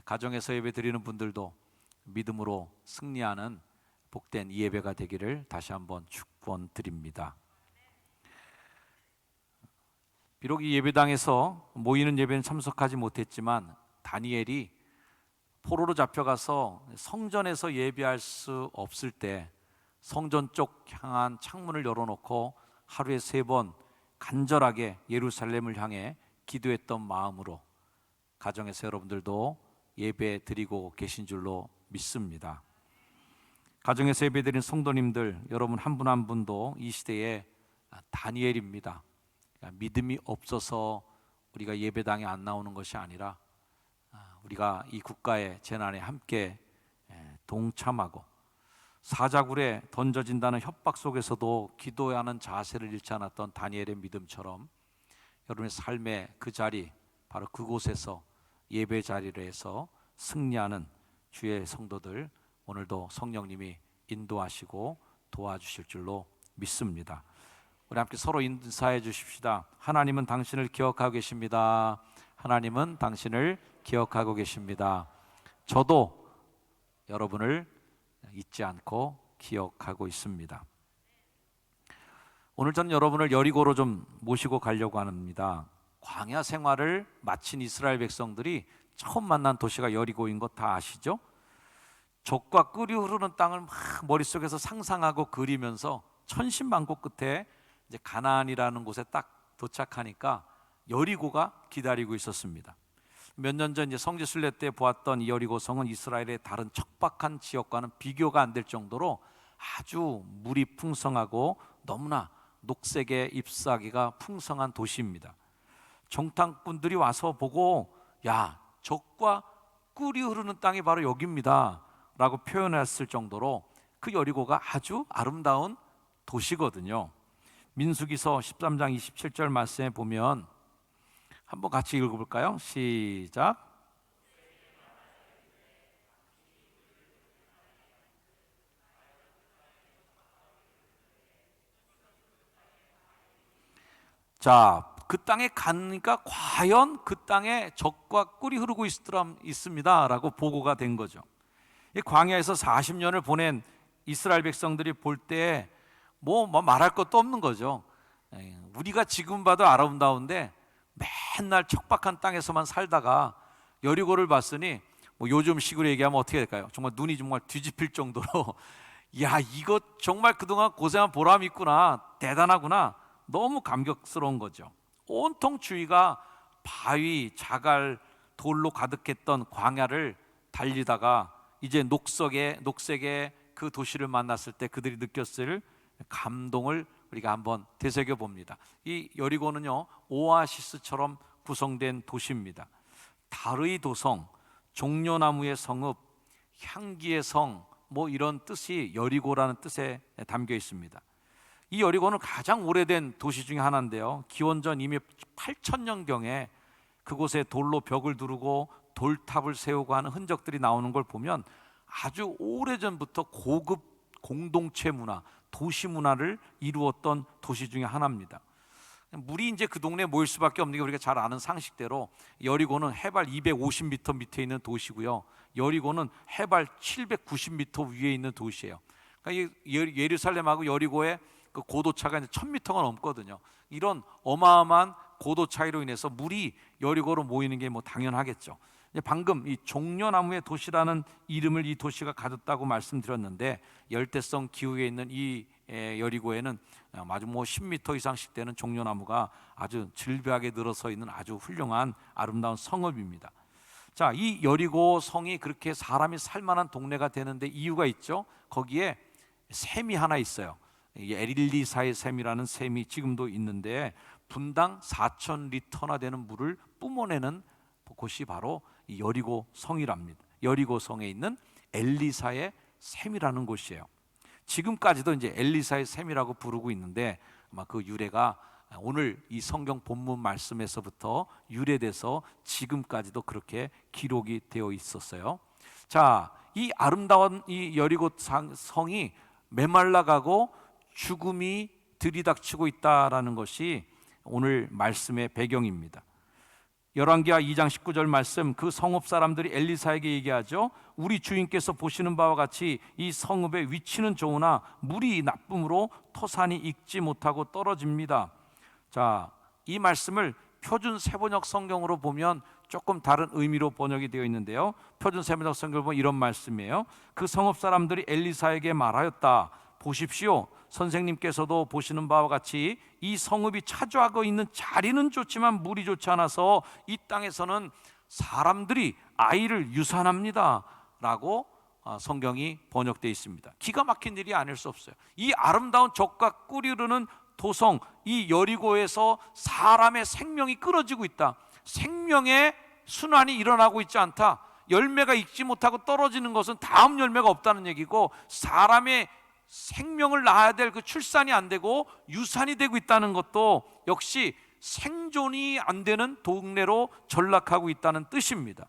가정에서 예배 드리는 분들도 믿음으로 승리하는 복된 이 예배가 되기를 다시 한번 축원드립니다. 비록 이 예배당에서 모이는 예배는 참석하지 못했지만 다니엘이 포로로 잡혀가서 성전에서 예배할 수 없을 때 성전 쪽 향한 창문을 열어놓고 하루에 3번 간절하게 예루살렘을 향해 기도했던 마음으로 가정에서 여러분들도 예배 드리고 계신 줄로 믿습니다. 가정에서 예배드린 성도님들 여러분 한 분 한 분도 이 시대에 다니엘입니다. 믿음이 없어서 우리가 예배당에 안 나오는 것이 아니라 우리가 이 국가의 재난에 함께 동참하고 사자굴에 던져진다는 협박 속에서도 기도하는 자세를 잃지 않았던 다니엘의 믿음처럼 여러분의 삶의 그 자리, 바로 그곳에서 예배 자리를 해서 승리하는 주의 성도들, 오늘도 성령님이 인도하시고 도와주실 줄로 믿습니다. 우리 함께 서로 인사해 주십시다. 하나님은 당신을 기억하고 계십니다. 하나님은 당신을 기억하고 계십니다. 저도 여러분을 잊지 않고 기억하고 있습니다. 오늘 전 여러분을 여리고로 좀 모시고 가려고 합니다. 광야 생활을 마친 이스라엘 백성들이 처음 만난 도시가 여리고인 것 다 아시죠? 젖과 꿀이 흐르는 땅을 막 머릿속에서 상상하고 그리면서 천신만고 끝에 이제 가나안이라는 곳에 딱 도착하니까 여리고가 기다리고 있었습니다. 몇 년 전 이제 성지 순례 때 보았던 이 여리고 성은 이스라엘의 다른 척박한 지역과는 비교가 안 될 정도로 아주 물이 풍성하고 너무나 녹색의 잎사귀가 풍성한 도시입니다. 정탐꾼들이 와서 보고, 야, 젖과 꿀이 흐르는 땅이 바로 여기입니다 라고 표현했을 정도로 그 여리고가 아주 아름다운 도시거든요. 민수기서 13장 27절 말씀에 보면 한번 같이 읽어볼까요? 시작. 자, 그 땅에 가니까 과연 그 땅에 젖과 꿀이 흐르고 있습니다 라고 보고가 된 거죠. 이 광야에서 40년을 보낸 이스라엘 백성들이 볼 때 뭐 말할 것도 없는 거죠. 우리가 지금 봐도 아름다운데 맨날 척박한 땅에서만 살다가 여리고를 봤으니 뭐 요즘 식으로 얘기하면 어떻게 될까요? 정말 눈이 정말 뒤집힐 정도로 야, 이거 정말 그동안 고생한 보람이 있구나, 대단하구나, 너무 감격스러운 거죠. 온통 주위가 바위, 자갈, 돌로 가득했던 광야를 달리다가 이제 녹색의 그 도시를 만났을 때 그들이 느꼈을 감동을 우리가 한번 되새겨 봅니다. 이 여리고는요, 오아시스처럼 구성된 도시입니다. 달의 도성, 종려나무의 성읍, 향기의 성, 뭐 이런 뜻이 여리고라는 뜻에 담겨 있습니다. 이 여리고는 가장 오래된 도시 중에 하나인데요, 기원전 이미 8,000년경에 그곳에 돌로 벽을 두르고 돌탑을 세우고 하는 흔적들이 나오는 걸 보면 아주 오래전부터 고급 공동체 문화, 도시 문화를 이루었던 도시 중에 하나입니다. 물이 이제 그 동네에 모일 수밖에 없는 게 우리가 잘 아는 상식대로 여리고는 해발 250m 밑에 있는 도시고요, 여리고는 해발 790m 위에 있는 도시예요. 그러니까 예루살렘하고 여리고의 그 고도 차가 이제 1000m가 넘거든요. 이런 어마어마한 고도 차이로 인해서 물이 여리고로 모이는 게 뭐 당연하겠죠. 방금 이 종려나무의 도시라는 이름을 이 도시가 가졌다고 말씀드렸는데, 열대성 기후에 있는 이 여리고에는 아주 뭐 10m 이상씩 되는 종려나무가 아주 질비하게 늘어서 있는 아주 훌륭한 아름다운 성읍입니다. 자, 이 여리고 성이 그렇게 사람이 살만한 동네가 되는데 이유가 있죠. 거기에 샘이 하나 있어요. 엘리사의 샘이라는 샘이 지금도 있는데 분당 4,000리터나 되는 물을 뿜어내는 곳이 바로 이 여리고 성이랍니다. 여리고 성에 있는 엘리사의 샘이라는 곳이에요. 지금까지도 이제 엘리사의 샘이라고 부르고 있는데 아마 그 유래가 오늘 이 성경 본문 말씀에서부터 유래돼서 지금까지도 그렇게 기록이 되어 있었어요. 자, 이 아름다운 이 여리고 성이 메말라가고 죽음이 들이닥치고 있다라는 것이 오늘 말씀의 배경입니다. 열왕기하 2장 19절 말씀, 그 성읍 사람들이 엘리사에게 얘기하죠. 우리 주인께서 보시는 바와 같이 이 성읍의 위치는 좋으나 물이 나쁨으로 토산이 익지 못하고 떨어집니다. 자, 이 말씀을 표준 세번역 성경으로 보면 조금 다른 의미로 번역이 되어 있는데요, 표준 세번역 성경을 보면 이런 말씀이에요. 그 성읍 사람들이 엘리사에게 말하였다. 보십시오, 선생님께서도 보시는 바와 같이 이 성읍이 차지하고 있는 자리는 좋지만 물이 좋지 않아서 이 땅에서는 사람들이 아이를 유산합니다 라고 성경이 번역되어 있습니다. 기가 막힌 일이 아닐 수 없어요. 이 아름다운 젖과 꿀이 흐르는 도성, 이 여리고에서 사람의 생명이 끊어지고 있다, 생명의 순환이 일어나고 있지 않다, 열매가 익지 못하고 떨어지는 것은 다음 열매가 없다는 얘기고, 사람의 생명을 낳아야 될 그 출산이 안 되고 유산이 되고 있다는 것도 역시 생존이 안 되는 동네로 전락하고 있다는 뜻입니다.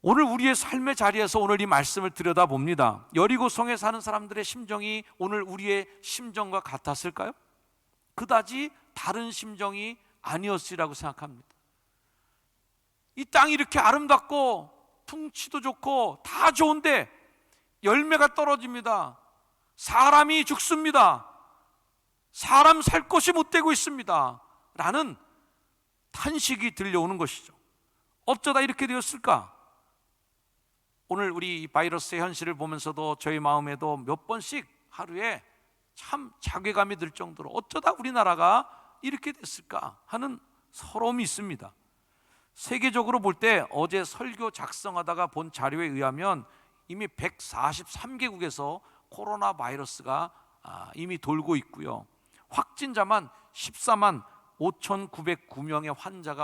오늘 우리의 삶의 자리에서 오늘 이 말씀을 들여다봅니다. 여리고성에 사는 사람들의 심정이 오늘 우리의 심정과 같았을까요? 그다지 다른 심정이 아니었으리라고 생각합니다. 이 땅이 이렇게 아름답고 풍치도 좋고 다 좋은데 열매가 떨어집니다. 사람이 죽습니다. 사람 살 곳이 못 되고 있습니다. 라는 탄식이 들려오는 것이죠. 어쩌다 이렇게 되었을까? 오늘 우리 바이러스의 현실을 보면서도 저희 마음에도 몇 번씩 하루에 참 자괴감이 들 정도로 어쩌다 우리나라가 이렇게 됐을까 하는 서러움이 있습니다. 세계적으로 볼 때 어제 설교 작성하다가 본 자료에 의하면 이미 143개국에서 코로나 바이러스가 이미 돌고 있고요. 확진자만 14만 5,909명의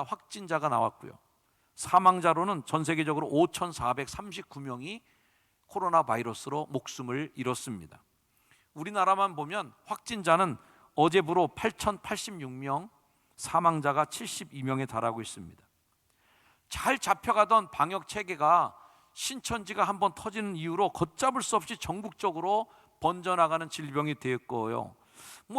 확진자가 나왔고요. 사망자로는 전 세계적으로 5,439명이 코로나 바이러스로 목숨을 잃었습니다. 우리나라만 보면 확진자는 어제부로 8,086명, 사망자가 72명에 달하고 있습니다. 잘 잡혀가던 방역 체계가 신천지가 한번 터지는 이후로 걷잡을 수 없이 전국적으로 번져나가는 질병이 되었고요.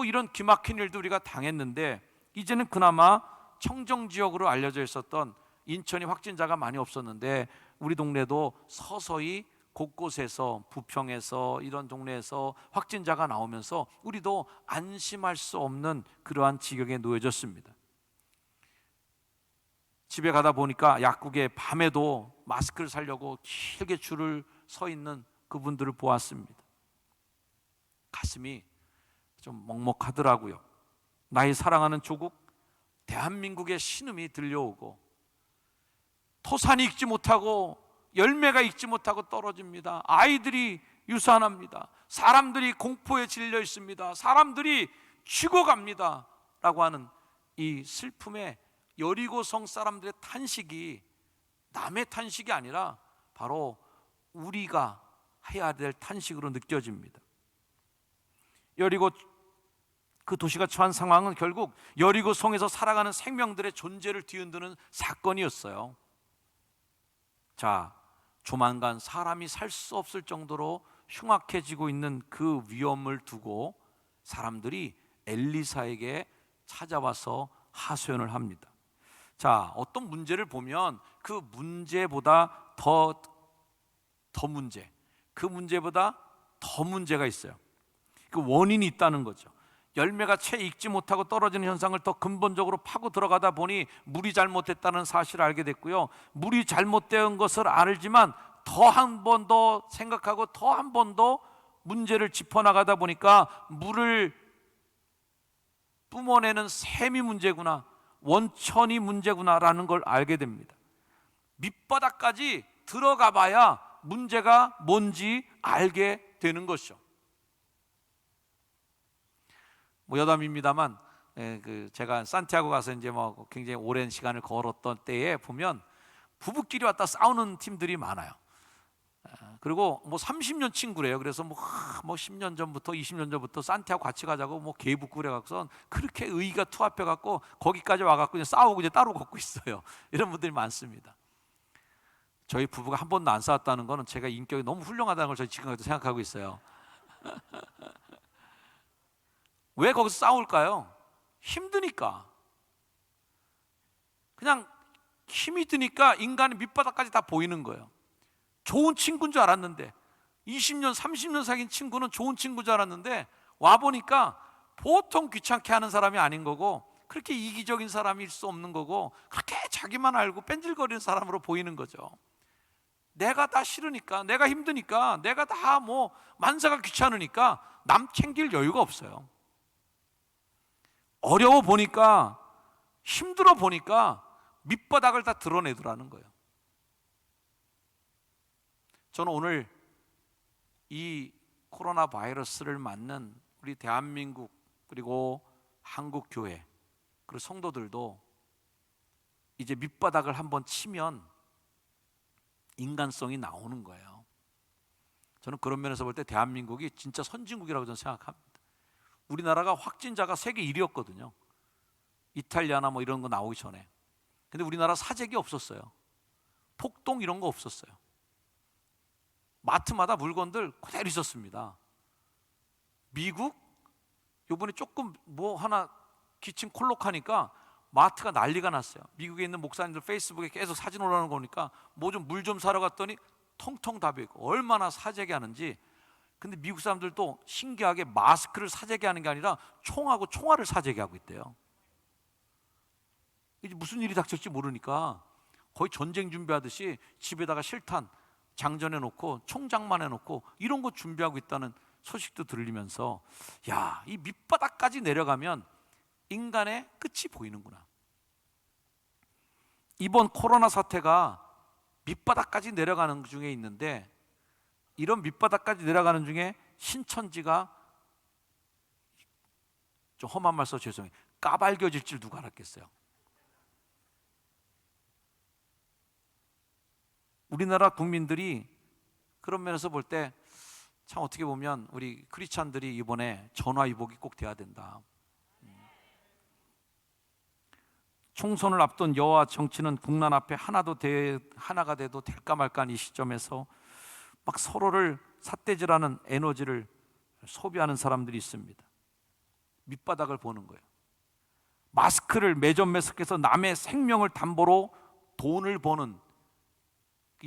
이런 기막힌 일도 우리가 당했는데, 이제는 그나마 청정 지역으로 알려져 있었던 인천이 확진자가 많이 없었는데 우리 동네도 서서히 곳곳에서, 부평에서 이런 동네에서 확진자가 나오면서 우리도 안심할 수 없는 그러한 지경에 놓여졌습니다. 집에 가다 보니까 약국에 밤에도 마스크를 사려고 길게 줄을 서 있는 그분들을 보았습니다. 가슴이 좀 먹먹하더라고요. 나의 사랑하는 조국 대한민국의 신음이 들려오고, 토산이 익지 못하고 열매가 익지 못하고 떨어집니다. 아이들이 유산합니다. 사람들이 공포에 질려 있습니다. 사람들이 죽어갑니다 라고 하는 이 슬픔에 여리고성 사람들의 탄식이 남의 탄식이 아니라 바로 우리가 해야 될 탄식으로 느껴집니다. 여리고 그 도시가 처한 상황은 결국 여리고성에서 살아가는 생명들의 존재를 뒤흔드는 사건이었어요. 자, 조만간 사람이 살 수 없을 정도로 흉악해지고 있는 그 위험을 두고 사람들이 엘리사에게 찾아와서 하소연을 합니다. 자, 어떤 문제를 보면 그 문제보다 더 문제, 그 문제보다 더 문제가 있어요. 그 원인이 있다는 거죠. 열매가 채 익지 못하고 떨어지는 현상을 더 근본적으로 파고 들어가다 보니 물이 잘못됐다는 사실을 알게 됐고요. 물이 잘못된 것을 알지만 더 한 번 더 생각하고 더 한 번 더 문제를 짚어나가다 보니까 물을 뿜어내는 샘이 문제구나, 원천이 문제구나라는 걸 알게 됩니다. 밑바닥까지 들어가 봐야 문제가 뭔지 알게 되는 것이죠. 여담입니다만, 제가 산티아고 가서 이제 굉장히 오랜 시간을 걸었던 때에 보면 부부끼리 왔다 싸우는 팀들이 많아요. 그리고 30년 친구래요. 그래서 10년 전부터 20년 전부터 산티아고 같이 가자고 계획 그래갖고선 그렇게 의의가 투합해갖고 거기까지 와갖고 싸우고 이제 따로 걷고 있어요. 이런 분들이 많습니다. 저희 부부가 한 번도 안 싸웠다는 거는 제가 인격이 너무 훌륭하다는 걸 저희 지금까지도 생각하고 있어요. 왜 거기서 싸울까요? 힘드니까. 그냥 힘이 드니까 인간의 밑바닥까지 다 보이는 거예요. 좋은 친구인 줄 알았는데, 20년 30년 사귄 친구는 좋은 친구인 줄 알았는데 와보니까 보통 귀찮게 하는 사람이 아닌 거고, 그렇게 이기적인 사람일 수 없는 거고, 그렇게 자기만 알고 뺀질거리는 사람으로 보이는 거죠. 내가 다 싫으니까, 내가 힘드니까, 내가 다 만사가 귀찮으니까 남 챙길 여유가 없어요. 어려워 보니까, 힘들어 보니까 밑바닥을 다 드러내더라는 거예요. 저는 오늘 이 코로나 바이러스를 맞는 우리 대한민국, 그리고 한국 교회, 그리고 성도들도 이제 밑바닥을 한번 치면 인간성이 나오는 거예요. 저는 그런 면에서 볼 때 대한민국이 진짜 선진국이라고 저는 생각합니다. 우리나라가 확진자가 세계 1위였거든요. 이탈리아나 뭐 이런 거 나오기 전에. 근데 우리나라 사재기 없었어요. 폭동 이런 거 없었어요. 마트마다 물건들 그대로 있었습니다. 미국 요번에 조금 뭐 하나 기침 콜록하니까 마트가 난리가 났어요. 미국에 있는 목사님들 페이스북에 계속 사진 올라오는 거 보니까 뭐 좀 물 좀 사러 갔더니 텅텅 다 비어있고 얼마나 사재기 하는지. 근데 미국 사람들도 신기하게 마스크를 사재기 하는 게 아니라 총하고 총알을 사재기 하고 있대요. 이제 무슨 일이 닥칠지 모르니까 거의 전쟁 준비하듯이 집에다가 실탄 장전해 놓고 총장만 해놓고 이런 거 준비하고 있다는 소식도 들리면서 야, 이 밑바닥까지 내려가면 인간의 끝이 보이는구나. 이번 코로나 사태가 밑바닥까지 내려가는 중에 있는데, 이런 밑바닥까지 내려가는 중에 신천지가, 좀 험한 말 써 죄송해요, 까발겨질 줄 누가 알았겠어요. 우리나라 국민들이 그런 면에서 볼 때 참 어떻게 보면 우리 크리스찬들이 이번에 전화위복이 꼭 돼야 된다. 총선을 앞둔 여와 정치는 국난 앞에 하나가 돼도 될까 말까 이 시점에서 막 서로를 삿대질하는 에너지를 소비하는 사람들이 있습니다. 밑바닥을 보는 거예요. 마스크를 매점매석해서 남의 생명을 담보로 돈을 버는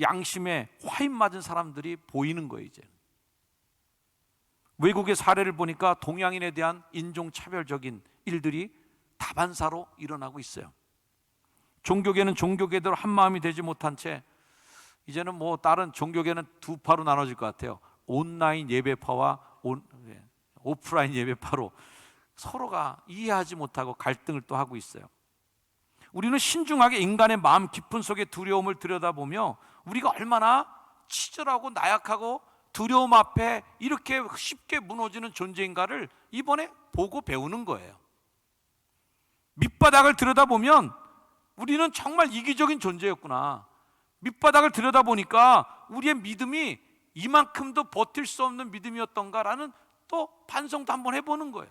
양심에 화인 맞은 사람들이 보이는 거예요. 이제 외국의 사례를 보니까 동양인에 대한 인종차별적인 일들이 다반사로 일어나고 있어요. 종교계는 종교계대로 한 마음이 되지 못한 채 이제는 뭐 다른 종교계는 두 파로 나눠질 것 같아요. 온라인 예배파와 오프라인 예배파로 서로가 이해하지 못하고 갈등을 또 하고 있어요. 우리는 신중하게 인간의 마음 깊은 속의 두려움을 들여다보며 우리가 얼마나 치졸하고 나약하고 두려움 앞에 이렇게 쉽게 무너지는 존재인가를 이번에 보고 배우는 거예요. 밑바닥을 들여다보면 우리는 정말 이기적인 존재였구나. 밑바닥을 들여다보니까 우리의 믿음이 이만큼도 버틸 수 없는 믿음이었던가라는 또 반성도 한번 해보는 거예요.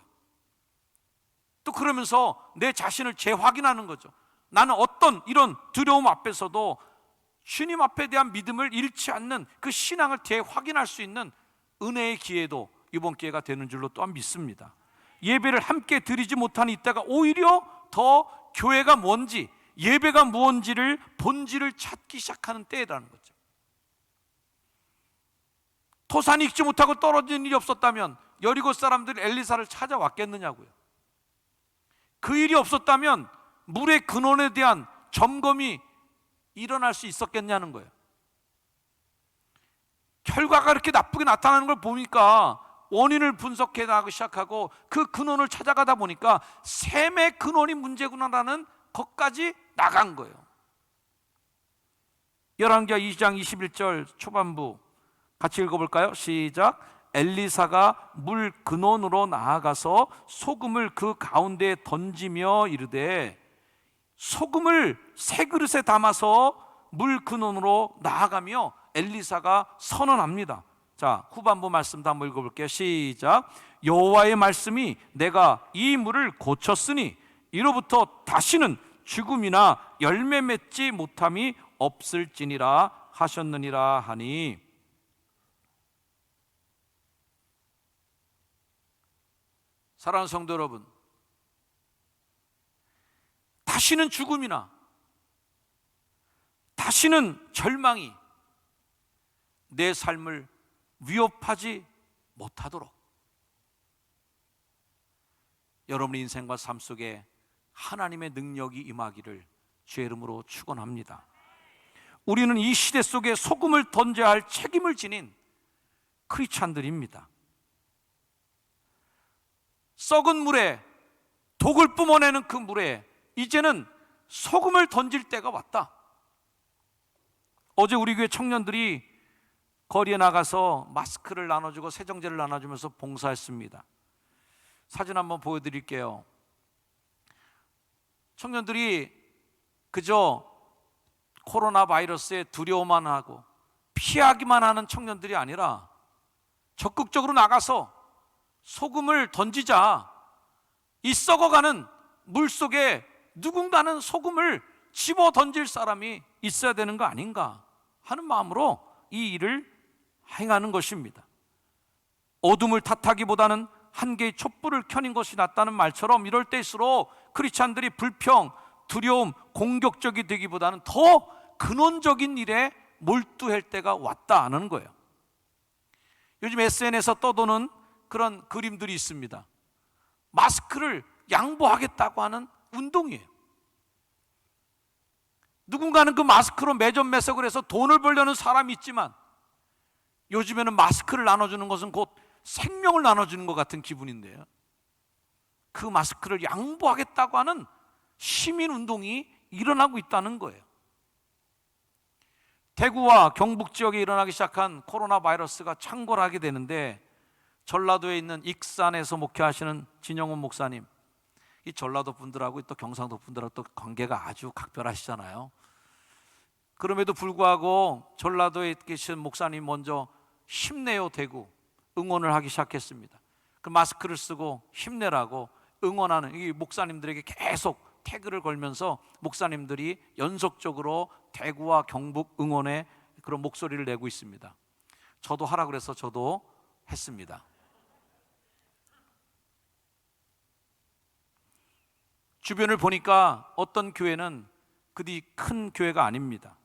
또 그러면서 내 자신을 재확인하는 거죠. 나는 어떤 이런 두려움 앞에서도 주님 앞에 대한 믿음을 잃지 않는 그 신앙을 재확인할 수 있는 은혜의 기회도 이번 기회가 되는 줄로 또한 믿습니다. 예배를 함께 드리지 못하는 이때가 오히려 더 교회가 뭔지, 예배가 무언지를 본질을 찾기 시작하는 때라는 거죠. 토산이 익지 못하고 떨어지는 일이 없었다면 여리고 사람들이 엘리사를 찾아왔겠느냐고요. 그 일이 없었다면 물의 근원에 대한 점검이 일어날 수 있었겠냐는 거예요. 결과가 그렇게 나쁘게 나타나는 걸 보니까 원인을 분석해 나가기 시작하고 그 근원을 찾아가다 보니까 샘의 근원이 문제구나라는 것까지 나간 거예요. 열왕기하 2장 21절 초반부 같이 읽어볼까요? 시작. 엘리사가 물 근원으로 나아가서 소금을 그 가운데에 던지며 이르되, 소금을 새 그릇에 담아서 물 근원으로 나아가며 엘리사가 선언합니다. 자, 후반부 말씀도 한번 읽어볼게요. 시작. 여호와의 말씀이 내가 이 물을 고쳤으니 이로부터 다시는 죽음이나 열매 맺지 못함이 없을지니라 하셨느니라 하니. 사랑하는 성도 여러분, 다시는 죽음이나 다시는 절망이 내 삶을 위협하지 못하도록 여러분의 인생과 삶 속에 하나님의 능력이 임하기를 주의 이름으로 축원합니다. 우리는 이 시대 속에 소금을 던져야 할 책임을 지닌 크리스찬들입니다. 썩은 물에 독을 뿜어내는 그 물에 이제는 소금을 던질 때가 왔다. 어제 우리 교회 청년들이 거리에 나가서 마스크를 나눠주고 세정제를 나눠주면서 봉사했습니다. 사진 한번 보여드릴게요. 청년들이 그저 코로나 바이러스에 두려워만 하고 피하기만 하는 청년들이 아니라 적극적으로 나가서 소금을 던지자. 이 썩어가는 물 속에 누군가는 소금을 집어 던질 사람이 있어야 되는 거 아닌가 하는 마음으로 이 일을 행하는 것입니다. 어둠을 탓하기보다는 한 개의 촛불을 켜는 것이 낫다는 말처럼 이럴 때일수록 크리스찬들이 불평, 두려움, 공격적이 되기보다는 더 근원적인 일에 몰두할 때가 왔다는 거예요. 요즘 SNS에서 떠도는 그런 그림들이 있습니다. 마스크를 양보하겠다고 하는 운동이에요. 누군가는 그 마스크로 매점매석을 해서 돈을 벌려는 사람이 있지만 요즘에는 마스크를 나눠주는 것은 곧 생명을 나눠주는 것 같은 기분인데요, 그 마스크를 양보하겠다고 하는 시민운동이 일어나고 있다는 거예요. 대구와 경북 지역에 일어나기 시작한 코로나 바이러스가 창궐하게 되는데 전라도에 있는 익산에서 목회하시는 진영훈 목사님, 이 전라도 분들하고 또 경상도 분들하고 또 관계가 아주 각별하시잖아요. 그럼에도 불구하고 전라도에 계신 목사님 먼저 힘내요 대구 응원을 하기 시작했습니다. 그 마스크를 쓰고 힘내라고 응원하는 이 목사님들에게 계속 태그를 걸면서 목사님들이 연속적으로 대구와 경북 응원에 그런 목소리를 내고 있습니다. 저도 하라 그래서 저도 했습니다. 주변을 보니까 어떤 교회는 그리 큰 교회가 아닙니다.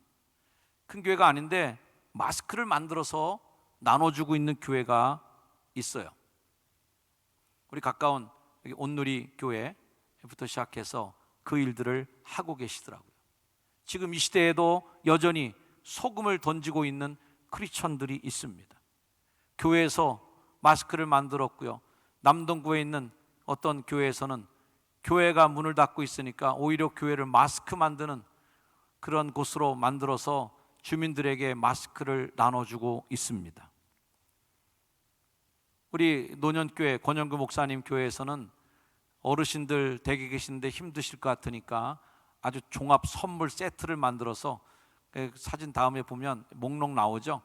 큰 교회가 아닌데 마스크를 만들어서 나눠주고 있는 교회가 있어요. 우리 가까운 여기 온누리 교회부터 시작해서 그 일들을 하고 계시더라고요. 지금 이 시대에도 여전히 소금을 던지고 있는 크리스천들이 있습니다. 교회에서 마스크를 만들었고요, 남동구에 있는 어떤 교회에서는 교회가 문을 닫고 있으니까 오히려 교회를 마스크 만드는 그런 곳으로 만들어서 주민들에게 마스크를 나눠주고 있습니다. 우리 노년교회 권영규 목사님 교회에서는 어르신들 댁에 계시는데 힘드실 것 같으니까 아주 종합 선물 세트를 만들어서 사진 다음에 보면 목록 나오죠.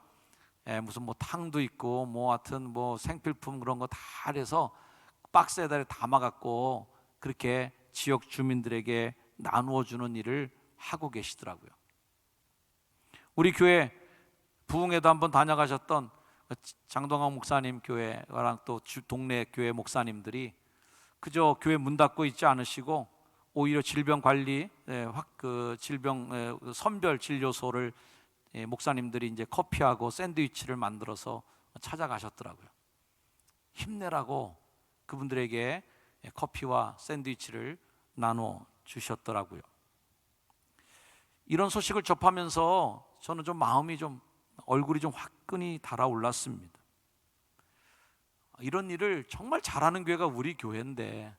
무슨 뭐 탕도 있고 뭐 하여튼 뭐 생필품 그런 거 다 해서 박스에다 담아갖고 그렇게 지역 주민들에게 나누어 주는 일을 하고 계시더라고요. 우리 교회 부흥회도 한번 다녀가셨던 장동학 목사님 교회랑 또 동네 교회 목사님들이 그저 교회 문 닫고 있지 않으시고 오히려 질병 관리, 질병 선별 진료소를 목사님들이 이제 커피하고 샌드위치를 만들어서 찾아가셨더라고요. 힘내라고 그분들에게 커피와 샌드위치를 나눠 주셨더라고요. 이런 소식을 접하면서 저는 좀 마음이 좀 얼굴이 좀 화끈히 달아올랐습니다. 이런 일을 정말 잘하는 교회가 우리 교회인데,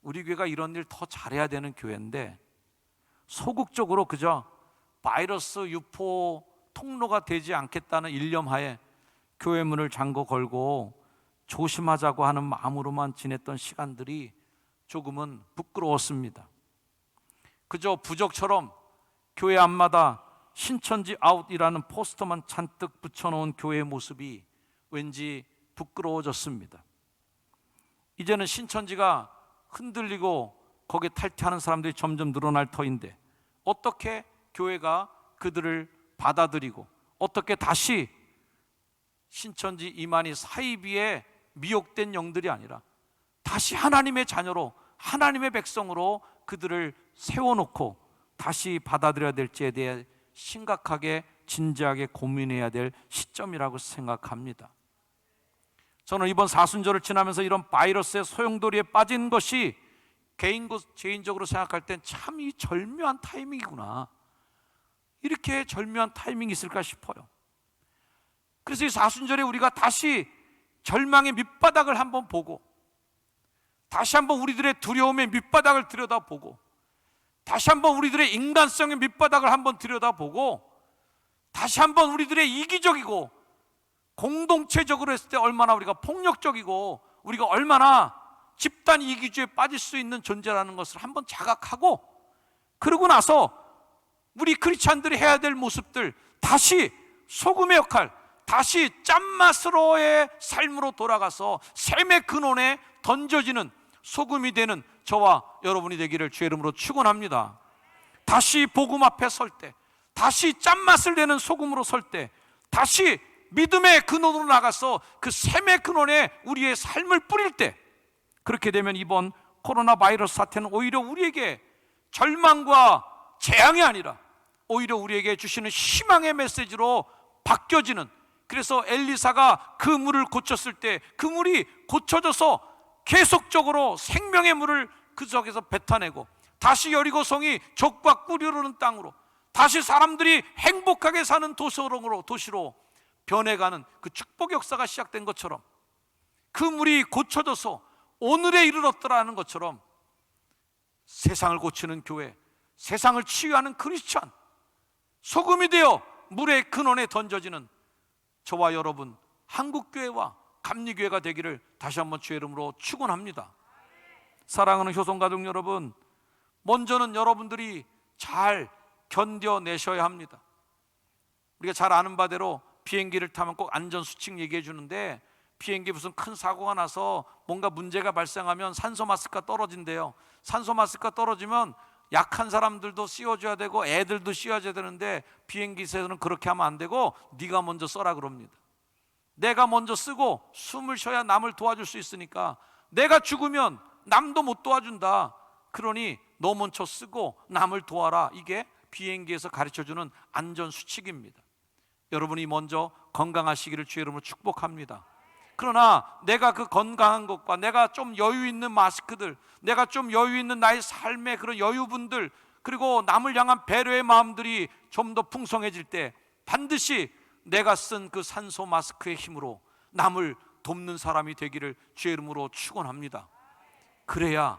우리 교회가 이런 일 더 잘해야 되는 교회인데 소극적으로 그저 바이러스 유포 통로가 되지 않겠다는 일념하에 교회 문을 잠궈 걸고 조심하자고 하는 마음으로만 지냈던 시간들이 조금은 부끄러웠습니다. 그저 부적처럼 교회 앞마다 신천지 아웃이라는 포스터만 잔뜩 붙여놓은 교회의 모습이 왠지 부끄러워졌습니다. 이제는 신천지가 흔들리고 거기에 탈퇴하는 사람들이 점점 늘어날 터인데 어떻게 교회가 그들을 받아들이고 어떻게 다시 신천지 이만희 사이비에 미혹된 영들이 아니라 다시 하나님의 자녀로 하나님의 백성으로 그들을 세워놓고 다시 받아들여야 될지에 대해 심각하게 진지하게 고민해야 될 시점이라고 생각합니다. 저는 이번 사순절을 지나면서 이런 바이러스의 소용돌이에 빠진 것이 개인적으로 생각할 땐 참 이 절묘한 타이밍이구나, 이렇게 절묘한 타이밍이 있을까 싶어요. 그래서 이 사순절에 우리가 다시 절망의 밑바닥을 한번 보고 다시 한번 우리들의 두려움의 밑바닥을 들여다보고 다시 한번 우리들의 인간성의 밑바닥을 한번 들여다보고 다시 한번 우리들의 이기적이고 공동체적으로 했을 때 얼마나 우리가 폭력적이고 우리가 얼마나 집단 이기주의에 빠질 수 있는 존재라는 것을 한번 자각하고, 그러고 나서 우리 크리스찬들이 해야 될 모습들 다시 소금의 역할, 다시 짠맛으로의 삶으로 돌아가서 샘의 근원에 던져지는 소금이 되는 저와 여러분이 되기를 주의 이름으로 축원합니다. 다시 복음 앞에 설 때, 다시 짠맛을 내는 소금으로 설 때, 다시 믿음의 근원으로 나가서 그 샘의 근원에 우리의 삶을 뿌릴 때, 그렇게 되면 이번 코로나 바이러스 사태는 오히려 우리에게 절망과 재앙이 아니라 오히려 우리에게 주시는 희망의 메시지로 바뀌어지는, 그래서 엘리사가 그 물을 고쳤을 때 그 물이 고쳐져서 계속적으로 생명의 물을 그 속에서 뱉어내고 다시 여리고성이 족과 꿀이 흐르는 땅으로, 다시 사람들이 행복하게 사는 도시로 변해가는 그 축복 역사가 시작된 것처럼, 그 물이 고쳐져서 오늘에 이르렀더라는 것처럼 세상을 고치는 교회, 세상을 치유하는 크리스찬, 소금이 되어 물의 근원에 던져지는 저와 여러분 한국교회와 감리교회가 되기를 다시 한번 주의 이름으로 축원합니다. 사랑하는 효성가족 여러분, 먼저는 여러분들이 잘 견뎌내셔야 합니다. 우리가 잘 아는 바대로 비행기를 타면 꼭 안전수칙 얘기해 주는데, 비행기 무슨 큰 사고가 나서 뭔가 문제가 발생하면 산소 마스크가 떨어진대요. 산소 마스크가 떨어지면 약한 사람들도 씌워줘야 되고 애들도 씌워줘야 되는데, 비행기에서는 그렇게 하면 안 되고 네가 먼저 써라 그럽니다. 내가 먼저 쓰고 숨을 쉬어야 남을 도와줄 수 있으니까, 내가 죽으면 남도 못 도와준다. 그러니 너 먼저 쓰고 남을 도와라. 이게 비행기에서 가르쳐주는 안전수칙입니다. 여러분이 먼저 건강하시기를 주의 이름으로 축복합니다. 그러나 내가 그 건강한 것과 내가 좀 여유 있는 마스크들, 내가 좀 여유 있는 나의 삶의 그런 여유분들, 그리고 남을 향한 배려의 마음들이 좀 더 풍성해질 때 반드시 내가 쓴 그 산소 마스크의 힘으로 남을 돕는 사람이 되기를 주의 이름으로 축원합니다. 그래야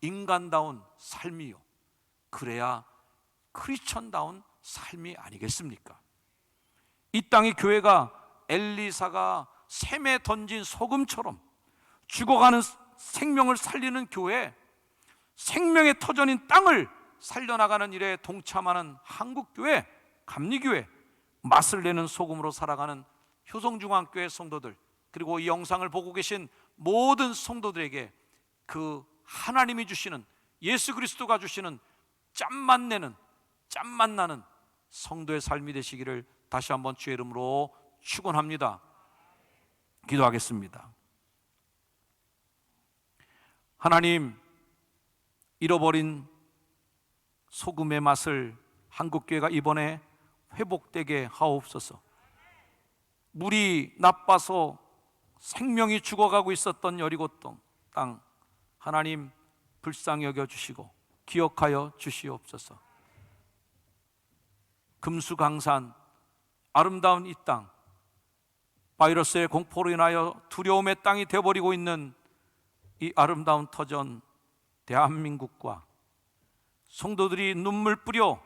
인간다운 삶이요, 그래야 크리스천다운 삶이 아니겠습니까? 이 땅의 교회가 엘리사가 샘에 던진 소금처럼 죽어가는 생명을 살리는 교회, 생명의 터전인 땅을 살려나가는 일에 동참하는 한국교회, 감리교회, 맛을 내는 소금으로 살아가는 효성중앙교회 성도들, 그리고 이 영상을 보고 계신 모든 성도들에게 그 하나님이 주시는, 예수 그리스도가 주시는 짠맛 내는, 짠맛 나는 성도의 삶이 되시기를 다시 한번 주의 이름으로 축원합니다. 기도하겠습니다. 하나님, 잃어버린 소금의 맛을 한국교회가 이번에 회복되게 하옵소서. 물이 나빠서 생명이 죽어가고 있었던 여리고 땅, 하나님 불쌍히 여겨주시고 기억하여 주시옵소서. 금수강산, 아름다운 이 땅, 바이러스의 공포로 인하여 두려움의 땅이 되어버리고 있는 이 아름다운 터전 대한민국과 성도들이 눈물 뿌려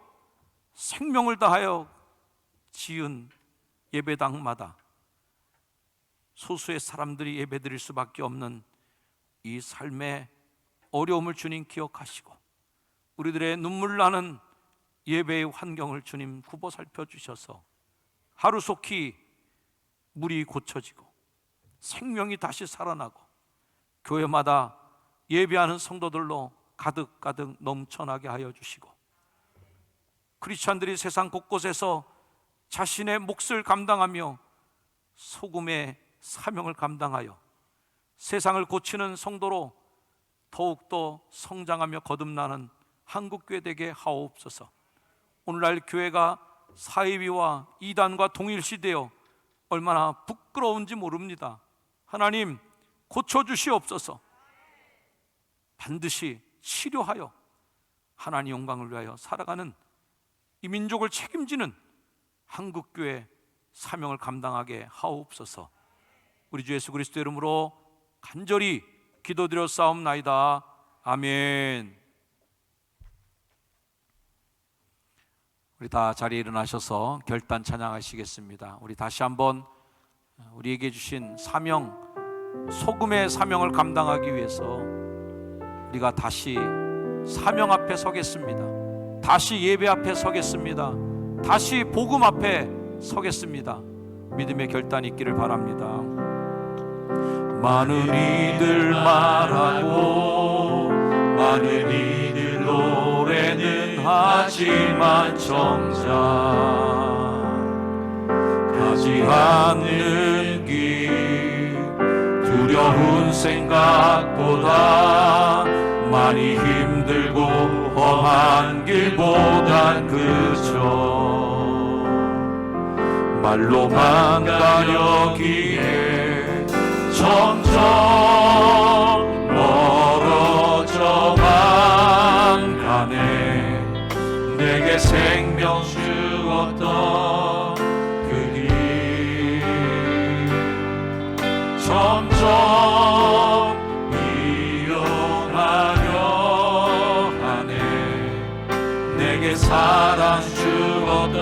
생명을 다하여 지은 예배당마다 소수의 사람들이 예배드릴 수밖에 없는 이 삶의 어려움을 주님 기억하시고, 우리들의 눈물 나는 예배의 환경을 주님 굽어 살펴주셔서 하루속히 물이 고쳐지고 생명이 다시 살아나고 교회마다 예배하는 성도들로 가득가득 넘쳐나게 하여 주시고, 크리스찬들이 세상 곳곳에서 자신의 몫을 감당하며 소금의 사명을 감당하여 세상을 고치는 성도로 더욱더 성장하며 거듭나는 한국교회 되게 하옵소서. 오늘날 교회가 사이비와 이단과 동일시되어 얼마나 부끄러운지 모릅니다. 하나님 고쳐주시옵소서. 반드시 치료하여 하나님 영광을 위하여 살아가는 이 민족을 책임지는 한국교회 사명을 감당하게 하옵소서. 우리 주 예수 그리스도 이름으로 간절히 기도드려 싸움나이다. 아멘. 우리 다 자리에 일어나셔서 결단 찬양하시겠습니다. 우리 다시 한번 우리에게 주신 사명, 소금의 사명을 감당하기 위해서 우리가 다시 사명 앞에 서겠습니다. 다시 예배 앞에 서겠습니다. 다시 복음 앞에 서겠습니다. 믿음의 결단이 있기를 바랍니다. 많은 이들 말하고 많은 이들 노래는 하지만 정작 가지 않는 길 두려운 생각보다 많이 힘들고 험한 길보단 그저 말로만 가려기에 점점 멀어져만 가네. 내게 생명 주었던 그 길 점점 이어나려 하네. 내게 사랑 주었던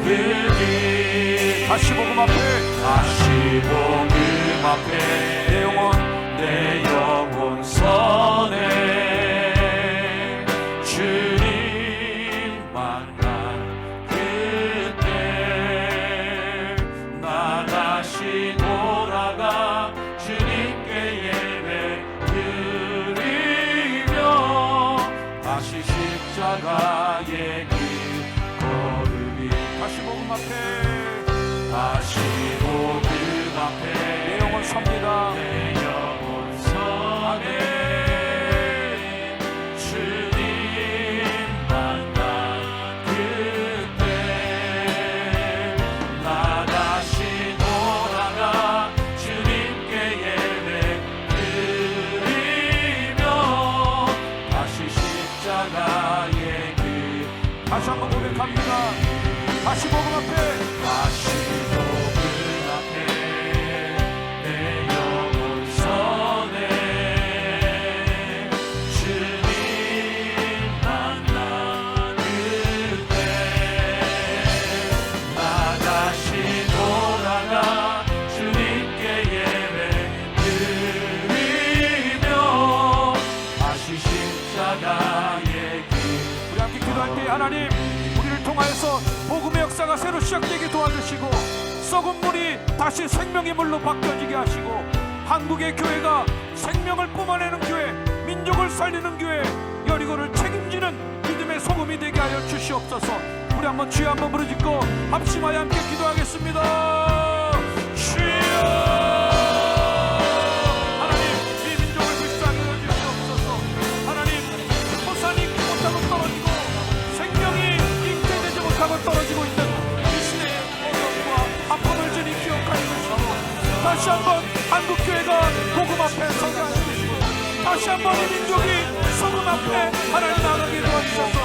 그 길 다시 복음 앞에 내 영혼 선에 주님 만난 그때 나 다시 돌아가 주님께 예배 드리며 다시 십자가의 길 걸으리. 다시 복음 앞에 내 영혼 섭니다. 내 영혼 선에 주님 만난 그때 나 다시 돌아가 주님께 예배 드리며 다시 십자가의 길. 다시 한번 고백합니다. 다시 복음 앞에 내 영혼 선에 주님 만난 그때 나 다시 돌아가 주님께 예배 드리며 다시 십자가의 길. 우리 함께 기도할 때 하나님 우리를 통하여서 복음의 역사가 새로 시작되게 도와주시고 썩은 물이 다시 생명의 물로 바뀌어지게 하시고 한국의 교회가 생명을 뿜어내는 교회, 민족을 살리는 교회, 여리고를 책임지는 믿음의 소금이 되게 하여 주시옵소서. 우리 한번 주여 한번 부르짖고 합심하여 함께 기도하겠습니다. 주여 하나님 이 민족을 불쌍히 여주시옵소서. 하나님 포산이 못하고 떨어지고 생명이 잉태되지 못하고 떨어지고 있는 이 시대의 어려움과 아픔을 주님 기억하여 주시고 다시 한번 한국교회가 복음 앞에 서게 하여 주시고 다시 한번 이 민족이 소금 앞에 하나님 나가게 도와주셔서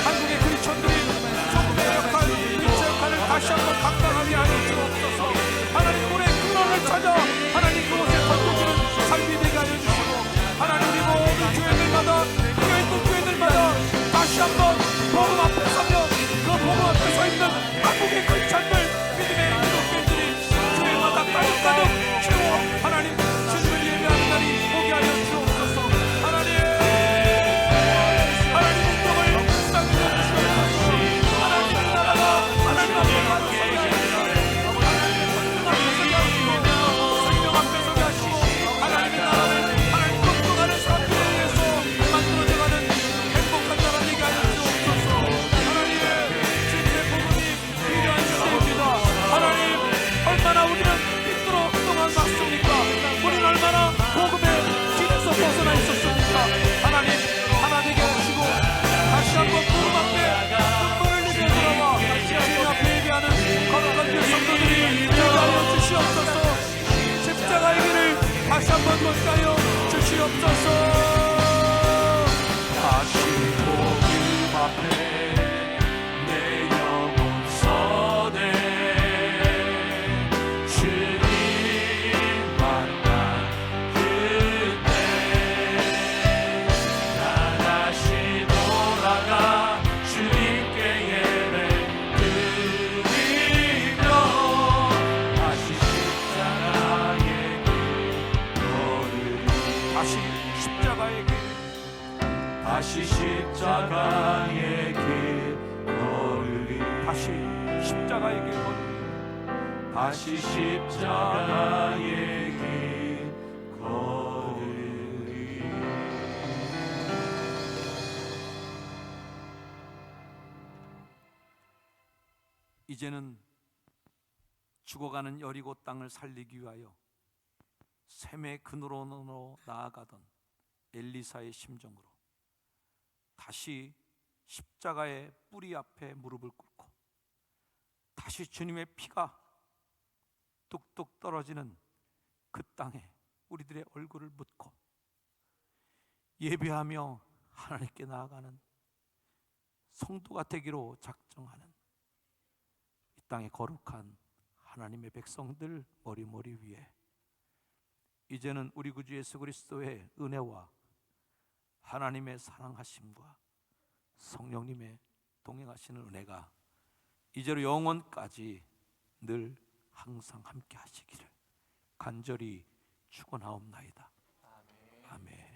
한국의 크리스천들이 소금의 역할, 빛의 역할을 다시 한번 감당하게 하여 주옵소서. 하나님 물의 근원을 찾아 하나님 그곳에 던져지는 삶이 되게 하여 주시고 하나님 우리 모든 교회들마다 교회있는 교회들마다 다시 한번 복음 앞에 서며 그 복음 앞에 서 있는 한국의 크리스천들 믿음의 기독교인들이 교회마다 가득가득 채워 하나님 주님을 예배하는 날이 오게 하여 주옵소서. 하나님 민족을 불쌍히 여주시옵소서. 하나님 나라가 하나님 앞에 가득 서게 하여 주시옵소서. 생명 앞에 서게 하시고 하나님의 나라를 하나님 건강하는 사람들에 의해서 만들어져가는 행복한 나라 되게 하여 주옵소서. 하나님 주님의 복음이 필요한 시대입니다. 하나님 얼마나 우리는 빗들어 그동안 맞습니까? 우리는 얼마나 복음의 길에서 벗어나 있었습니까? 하나님 하나 되게 하시고 다시 한번 복음 앞에 눈물을 흘리며 돌아와 주님 앞에 예배하는 거룩한 그 성도들이 되게 하여 주시옵소서. 십자가의 길을 다시 한번 걷게 하여 주시옵소서. 다시 복음 앞에 내 영혼 선에 주님 만난 그때 나 다시 돌아가 주님께 예배 드리며 다시 십자가의 길 걸으리. 다시 십자가의 길 다시 십자가의 길 걸으리. 다시 십자가의 길 걸으리. 다시 십자가의 길 걸으리. 이제는 죽어가는 여리고 땅을 살리기 위하여 샘의 그늘로 나아가던 엘리사의 심정으로 다시 십자가의 뿌리 앞에 무릎을 꿇고 다시 주님의 피가 뚝뚝 떨어지는 그 땅에 우리들의 얼굴을 묻고 예배하며 하나님께 나아가는 성도가 되기로 작정하는 이 땅의 거룩한 하나님의 백성들 머리 위에 이제는 우리 구주 예수 그리스도의 은혜와 하나님의 사랑하심과 성령님의 동행하시는 은혜가 이제로 영원까지 늘 항상 함께 하시기를 간절히 축원하옵나이다. 아멘.